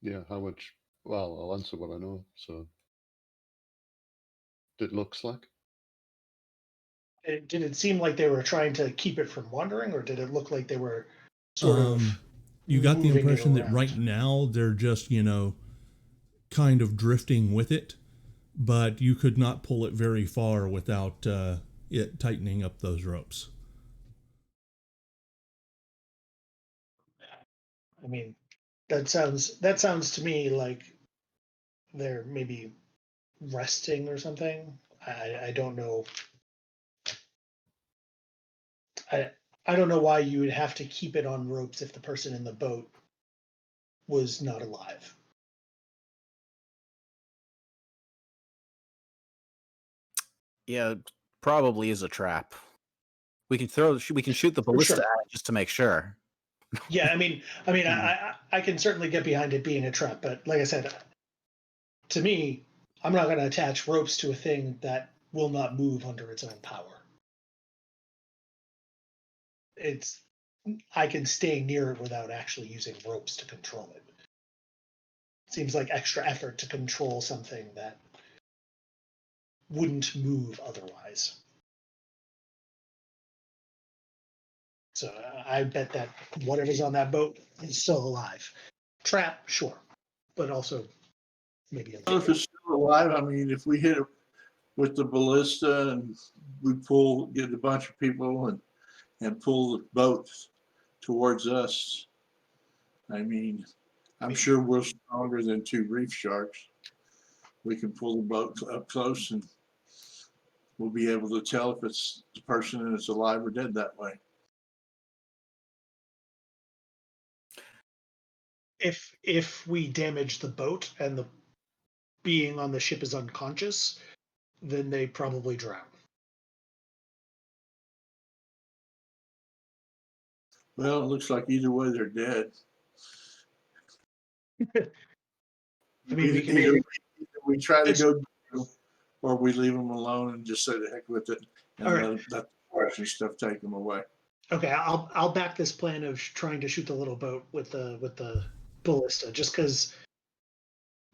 yeah, how much? Well, I'll answer what I know. So, it looks like. Did it seem like they were trying to keep it from wandering, or did it look like they were sort of You got the moving it impression that around? right now they're just, kind of drifting with it, but you could not pull it very far without it tightening up those ropes. I mean, that sounds to me like they're maybe resting or something. I don't know. I I don't know why you would have to keep it on ropes if the person in the boat was not alive. Yeah, it probably is a trap. We can shoot the For ballista sure. at it just to make sure. Yeah, I can certainly get behind it being a trap, but like I said, to me, I'm not going to attach ropes to a thing that will not move under its own power. It's I can stay near it without actually using ropes to control it. Seems like extra effort to control something that wouldn't move otherwise. So I bet that whatever's on that boat is still alive. Trap, sure, but also maybe a So if it's still alive, I mean, if we hit it with the ballista and we get a bunch of people and pull the boat towards us, I mean, I'm sure we're stronger than two reef sharks. We can pull the boat up close and we'll be able to tell if it's the person that's alive or dead that way. if we damage the boat and the being on the ship is unconscious, then they probably drown. Well, it looks like either way they're dead. I mean, we can Either maybe. we try to It's, go or we leave them alone and just say the heck with it all and right. let the forestry stuff take them away. Okay, I'll back this plan of trying to shoot the little boat with the ballista, just because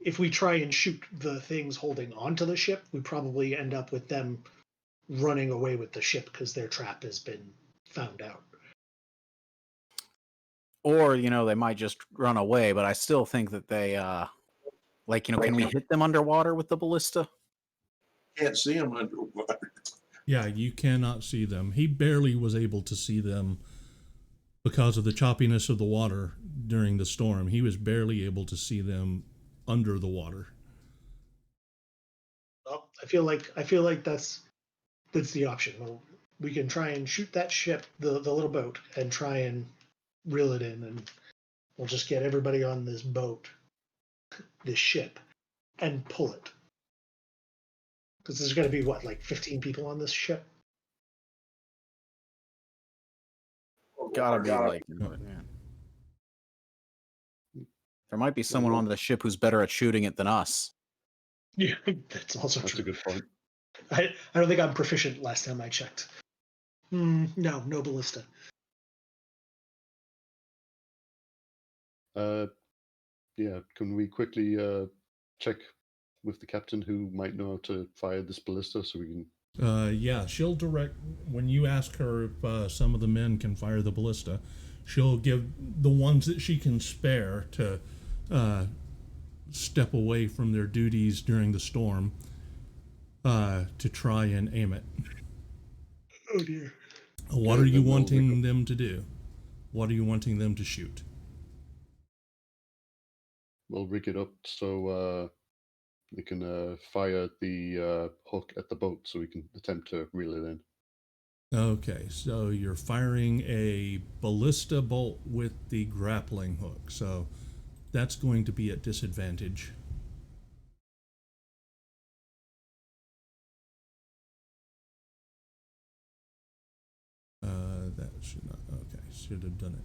if we try and shoot the things holding onto the ship, we probably end up with them running away with the ship because their trap has been found out. Or, they might just run away, but I still think that they can we hit them underwater with the ballista? Can't see them underwater. Yeah, you cannot see them. He barely was able to see them because of the choppiness of the water during the storm. He was barely able to see them under the water. Well, I feel like that's the option. We can try and shoot that ship, the little boat, and try and reel it in, and we'll just get everybody on this boat, this ship, and pull it. Because there's going to be what, like 15 people on this ship? Gotta be like, there might be someone on the ship who's better at shooting it than us. Yeah, that's also That's true. a good point. I don't think I'm proficient last time I checked. No ballista. Yeah, can we quickly check with the captain who might know how to fire this ballista so we can. Yeah, she'll direct when you ask her if some of the men can fire the ballista. She'll give the ones that she can spare to step away from their duties during the storm to try and aim it. Oh dear. What are you wanting them to do? What are you wanting them to shoot? We'll rig it up so we can fire the hook at the boat so we can attempt to reel it in. Okay, so you're firing a ballista bolt with the grappling hook. So that's going to be at disadvantage. That should not. Okay, should have done it.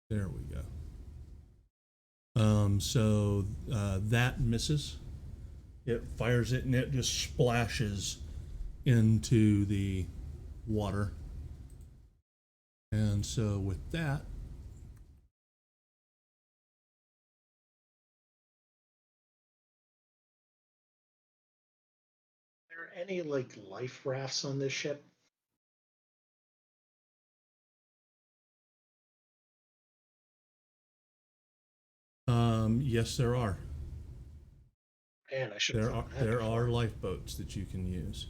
There we go. So that misses. It fires it and it just splashes into the water. And so with that, Are there any like life rafts on this ship? yes, there are. Man, I should have There thought are of that there before. are lifeboats that you can use.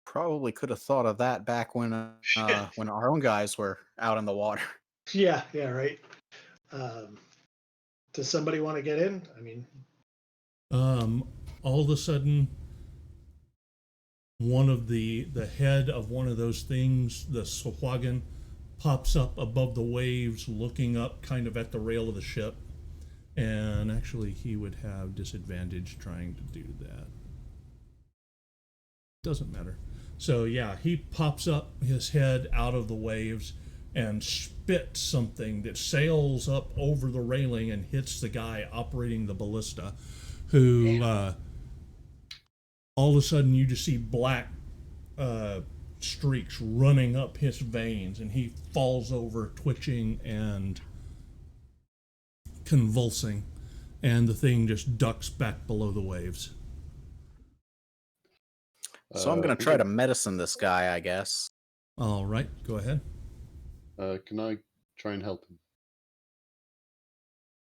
Probably could have thought of that back when our own guys were out in the water. Yeah, yeah, right. Um, does somebody want to get in? I mean, All of a sudden, one of the head of one of those things, the Sahuagin, pops up above the waves, looking up kind of at the rail of the ship. And actually, he would have disadvantage trying to do that. Doesn't matter. So yeah, he pops up his head out of the waves and spits something that sails up over the railing and hits the guy operating the ballista, who all of a sudden you just see black streaks running up his veins, and he falls over, twitching and convulsing, and the thing just ducks back below the waves. So I'm going to try to medicine this guy, I guess. All right, go ahead. Can I try and help him?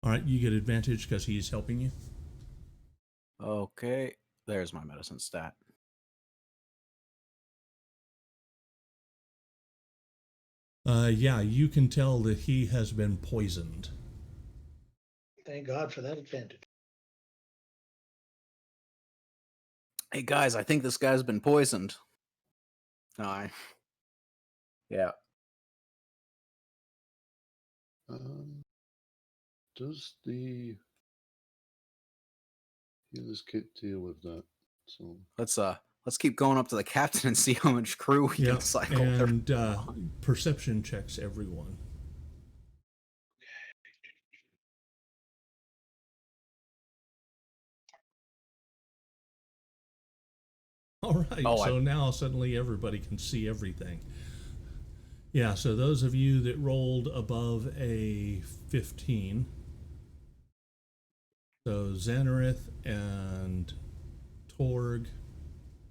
All right, you get advantage because he's helping you. Okay, there's my medicine stat. Yeah, you can tell that he has been poisoned. thank God for that advantage. Hey guys, I think this guy's been poisoned. Yeah. Does the healer's kit deal with that? So Let's keep going up to the captain and see how much crew we Yeah, can cycle. and perception checks everyone. All right, Oh, so now suddenly everybody can see everything. Yeah, so those of you that rolled above a 15, so Xanareth and Torg.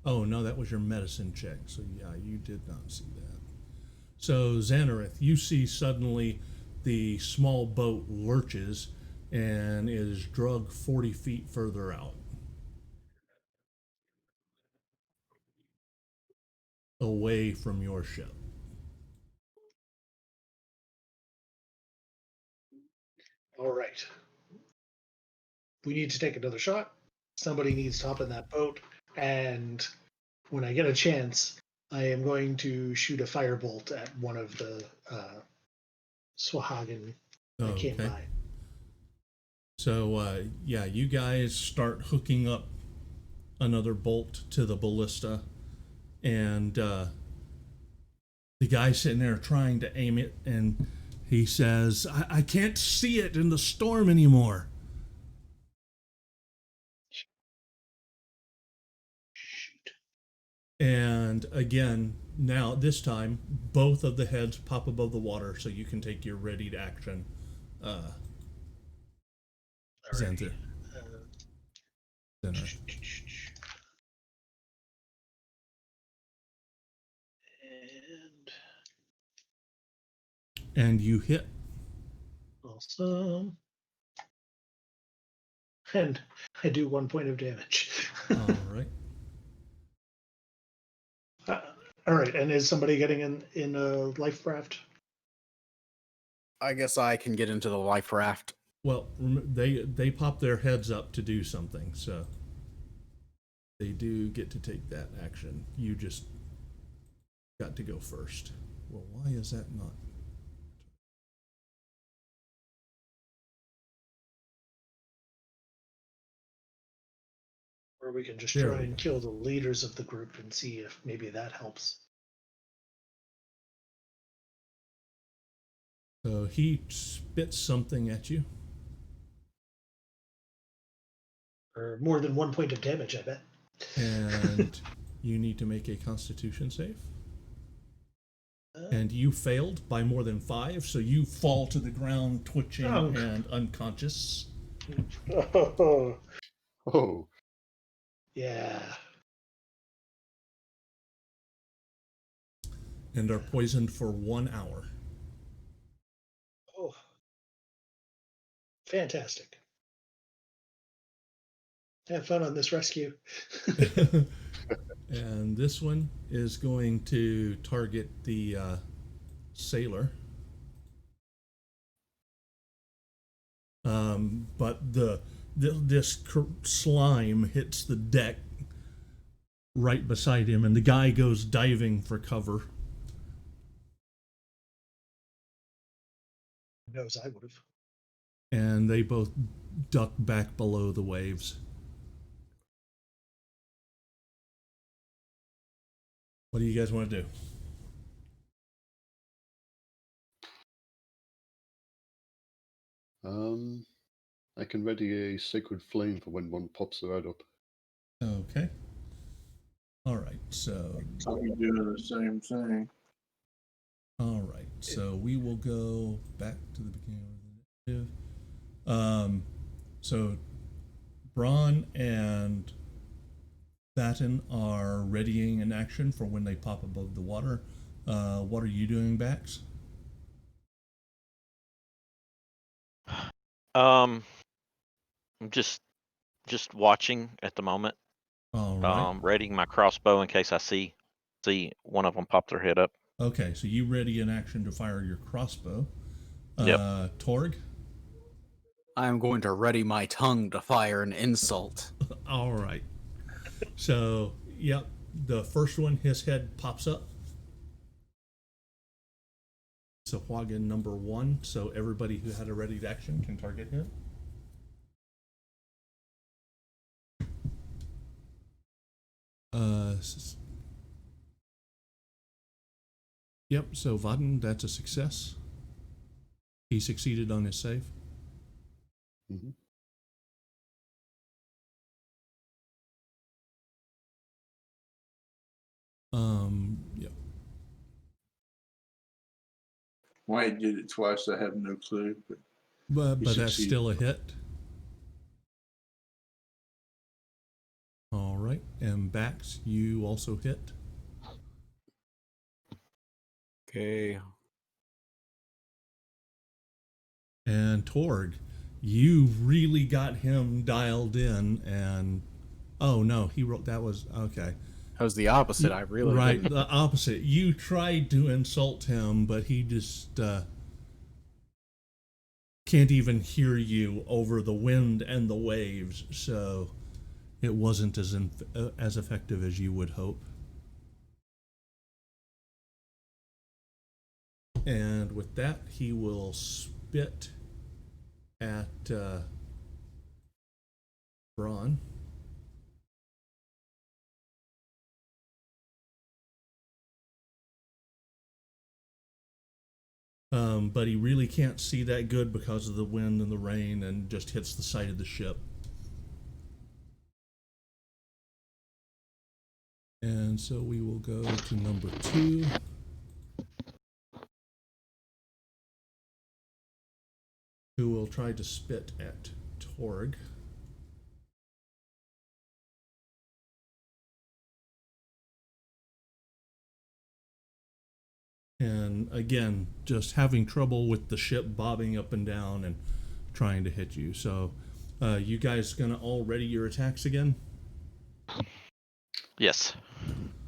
Oh, no, that was your medicine check. So, yeah, you did not see that. So, Xanareth, you see suddenly the small boat lurches and is dragged 40 feet further out, away from your ship. All right. We need to take another shot. Somebody needs to hop in that boat. And when I get a chance, I am going to shoot a firebolt at one of the Swahagan that came Okay. by. So, yeah, you guys start hooking up another bolt to the ballista, and the guy sitting there trying to aim it, and he says, I can't see it in the storm anymore. Shoot. And again, now this time, both of the heads pop above the water, so you can take your ready to action. Xanthar. Xanareth. And you hit. Awesome. And I do 1 point of damage. All right. All right. And is somebody getting in a life raft? I guess I can get into the life raft. Well, they pop their heads up to do something, so they do get to take that action. You just got to go first. Well, why is that not? Or we can just There try we and go. kill the leaders of the group and see if maybe that helps. So he spits something at you. Or more than 1 point of damage, I bet. And you need to make a Constitution save. And you failed by more than 5, so you fall to the ground, twitching and unconscious. Oh, Oh, yeah. And are poisoned for 1 hour. Oh, fantastic. Have fun on this rescue. And this one is going to target the sailor. But this slime hits the deck right beside him, and the guy goes diving for cover. Knows I would have. And they both duck back below the waves. What do you guys want to do? I can ready a sacred flame for when one pops their head up. Okay. All right. So I'll be doing the same thing. all right. So we will go back to the beginning of the initiative. So Braun and Batten are readying an action for when they pop above the water. What are you doing, Bax? I'm just watching at the moment. All right. Readying my crossbow in case I see one of them pop their head up. Okay, so you ready an action to fire your crossbow. Yep. Torg? I'm going to ready my tongue to fire an insult. All right. So, yep, the first one, his head pops up. So Hwagen number 1. So everybody who had a ready action can target him. Yep, so Vaden, that's a success. He succeeded on his save. Mm-hmm. Yep. Why he did it twice, I have no clue. But He that's succeeded. still a hit. All right, and Bax, you also hit. Okay. And Torg, you really got him dialed in, and oh no, he wrote that was okay. That was the opposite. I really right, didn't. the opposite. You tried to insult him, but he just can't even hear you over the wind and the waves, so it wasn't as effective as you would hope. And with that, he will spit at Braun. But he really can't see that good because of the wind and the rain, and just hits the side of the ship. And so we will go to number 2. Who will try to spit at Torg. And again, just having trouble with the ship bobbing up and down and trying to hit you. So you guys gonna all ready your attacks again? Yes.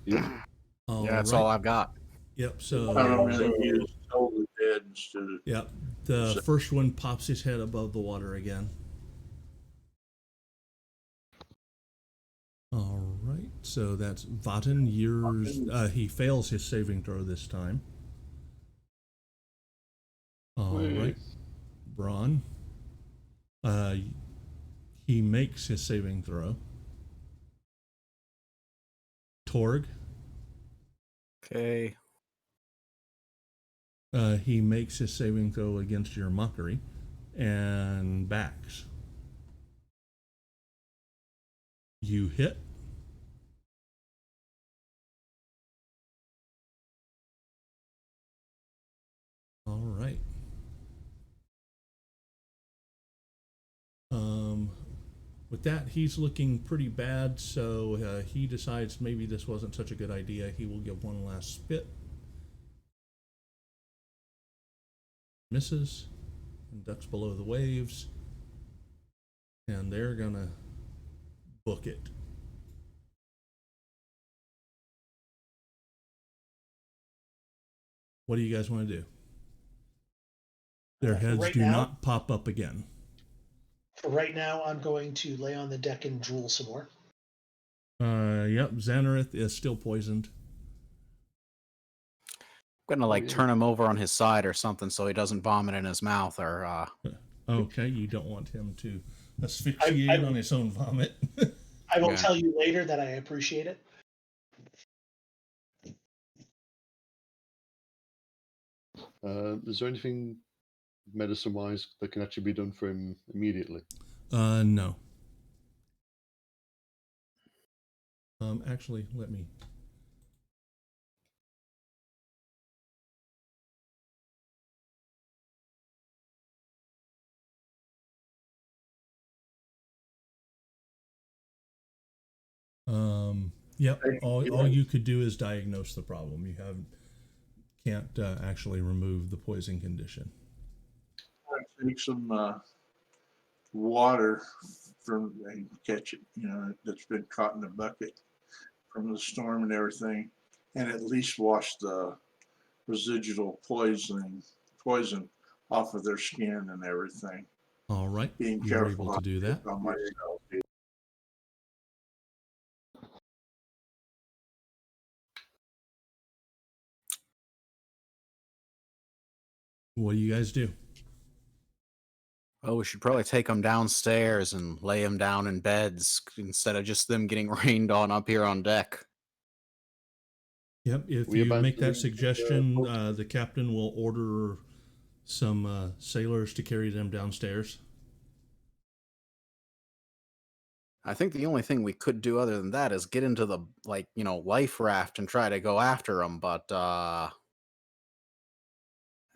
Yep. Yeah, that's all I've got. Yep, so I'm going to use Totally Dead instead of. yep, the first one pops his head above the water again. All right, so that's Vaten. Yours, he fails his saving throw this time. All right, Braun. He makes his saving throw. Torg. Okay. He makes his saving throw against your mockery and backs. You hit. All right. With that, he's looking pretty bad, so he decides maybe this wasn't such a good idea. He will give one last spit. Misses and ducks below the waves, and they're gonna book it. What do you guys want to do? Their heads right do now- not pop up again. For right now, I'm going to lay on the deck and drool some more. Yep, Xanareth is still poisoned. I'm gonna like yeah. turn him over on his side or something so he doesn't vomit in his mouth or Okay, you don't want him to asphyxiate on his own vomit. I will Yeah. tell you later that I appreciate it. Is there anything medicine-wise that can actually be done for him immediately? No. Actually, let me. Yep. All you could do is diagnose the problem. You can't actually remove the poison condition. I take some water from and catch it, that's been caught in the bucket from the storm and everything, and at least wash the residual poison off of their skin and everything. All right, Being you're careful able to do that. on myself. What do you guys do? oh, we should probably take him downstairs and lay him down in beds instead of just them getting rained on up here on deck. Yep. If We you make abandoned that the suggestion, boat. the captain will order some sailors to carry them downstairs. I think the only thing we could do other than that is get into the life raft and try to go after him, but that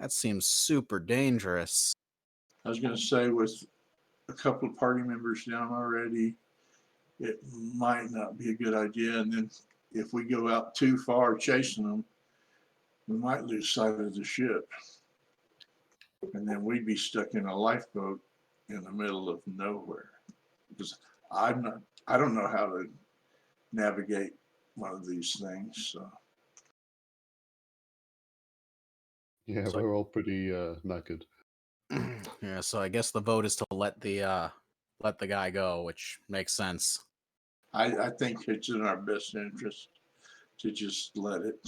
seems super dangerous. I was going to say, with a couple of party members down already, it might not be a good idea. And then if we go out too far chasing them, we might lose sight of the ship. And then we'd be stuck in a lifeboat in the middle of nowhere. Because I don't know how to navigate one of these things. So. Yeah, So- we're all pretty knackered. Yeah, so I guess the vote is to let the guy go, which makes sense. I think it's in our best interest to just let it.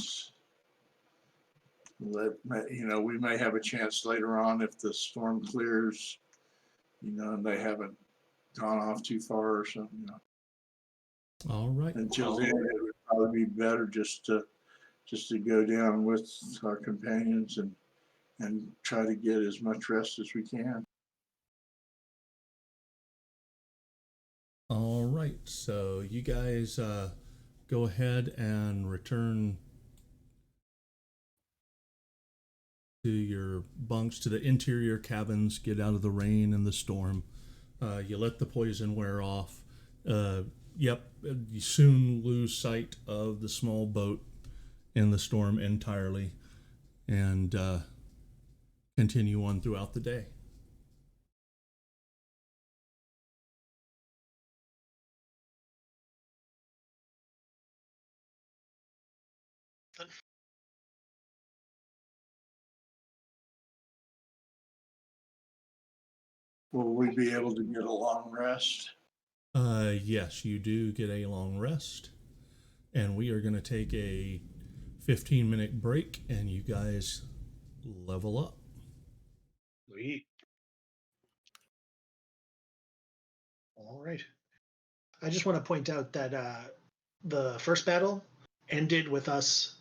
We may have a chance later on if the storm clears, and they haven't gone off too far or something. All right. Until then, it would probably be better just to go down with our companions and try to get as much rest as we can. All right. So you guys go ahead and return to your bunks, to the interior cabins, get out of the rain and the storm. You let the poison wear off. You soon lose sight of the small boat in the storm entirely, and continue on throughout the day. Will we be able to get a long rest? Yes, you do get a long rest, and we are going to take a 15-minute break, and you guys level up. Sweet. All right. I just want to point out that the first battle ended with us,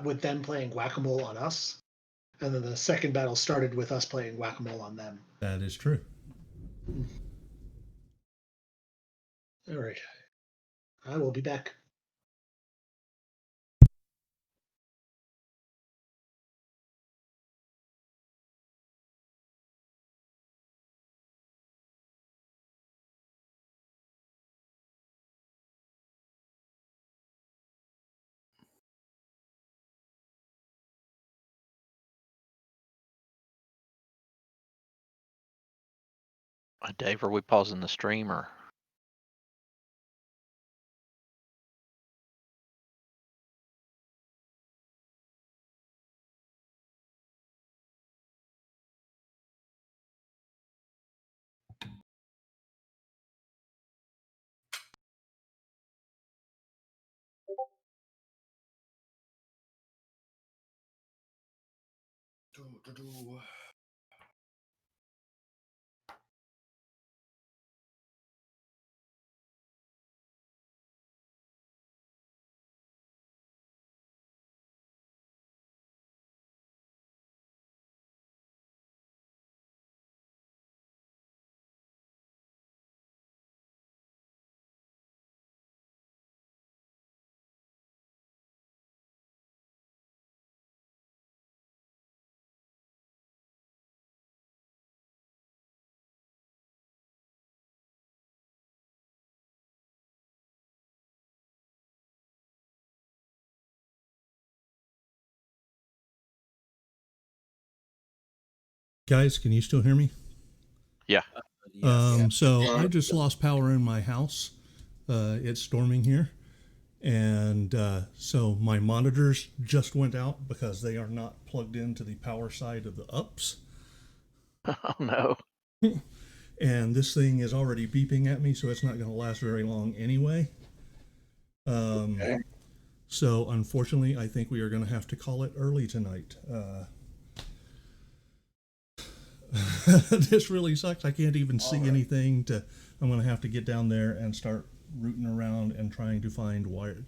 with them playing whack-a-mole on us. And then the second battle started with us playing whack-a-mole on them. That is true. All right. I will be back. Dave, are we pausing the stream or? Guys, can you still hear me? Yeah. So I just lost power in my house. It's storming here. And so my monitors just went out because they are not plugged into the power side of the ups. Oh no. And this thing is already beeping at me, so it's not going to last very long anyway. Okay. So unfortunately, I think we are going to have to call it early tonight. This really sucks. I can't even see anything I'm going to have to get down there and start rooting around and trying to find wire.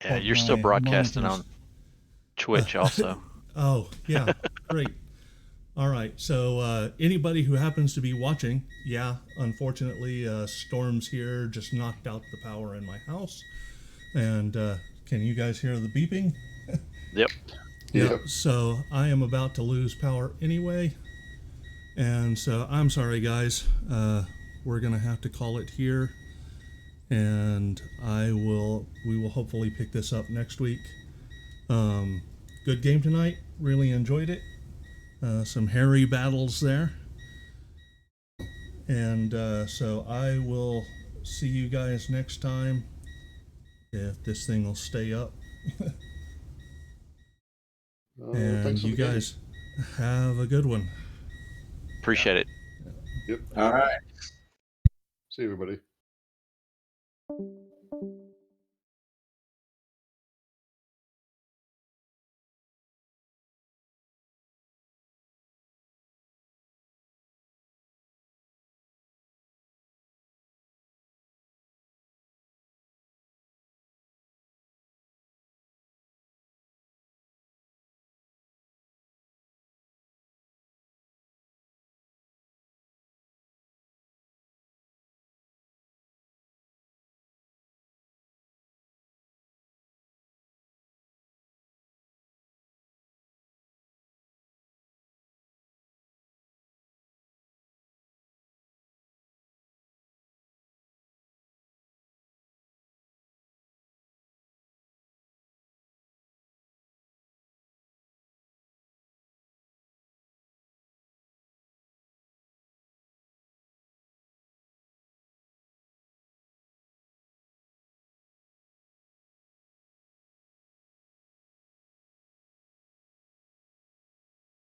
Yeah, But you're still my broadcasting monitors- on Twitch also. Oh, yeah. Great. All right. So anybody who happens to be watching, yeah, unfortunately, storms here just knocked out the power in my house. And can you guys hear the beeping? Yep. Yeah. Yep. So I am about to lose power anyway. And so I'm sorry, guys. We're going to have to call it here. And we will hopefully pick this up next week. Good game tonight. Really enjoyed it. Some hairy battles there. And so I will see you guys next time if this thing will stay up. And Thanks for you the game. guys have a good one. Appreciate it. Yep. All right. See you, everybody.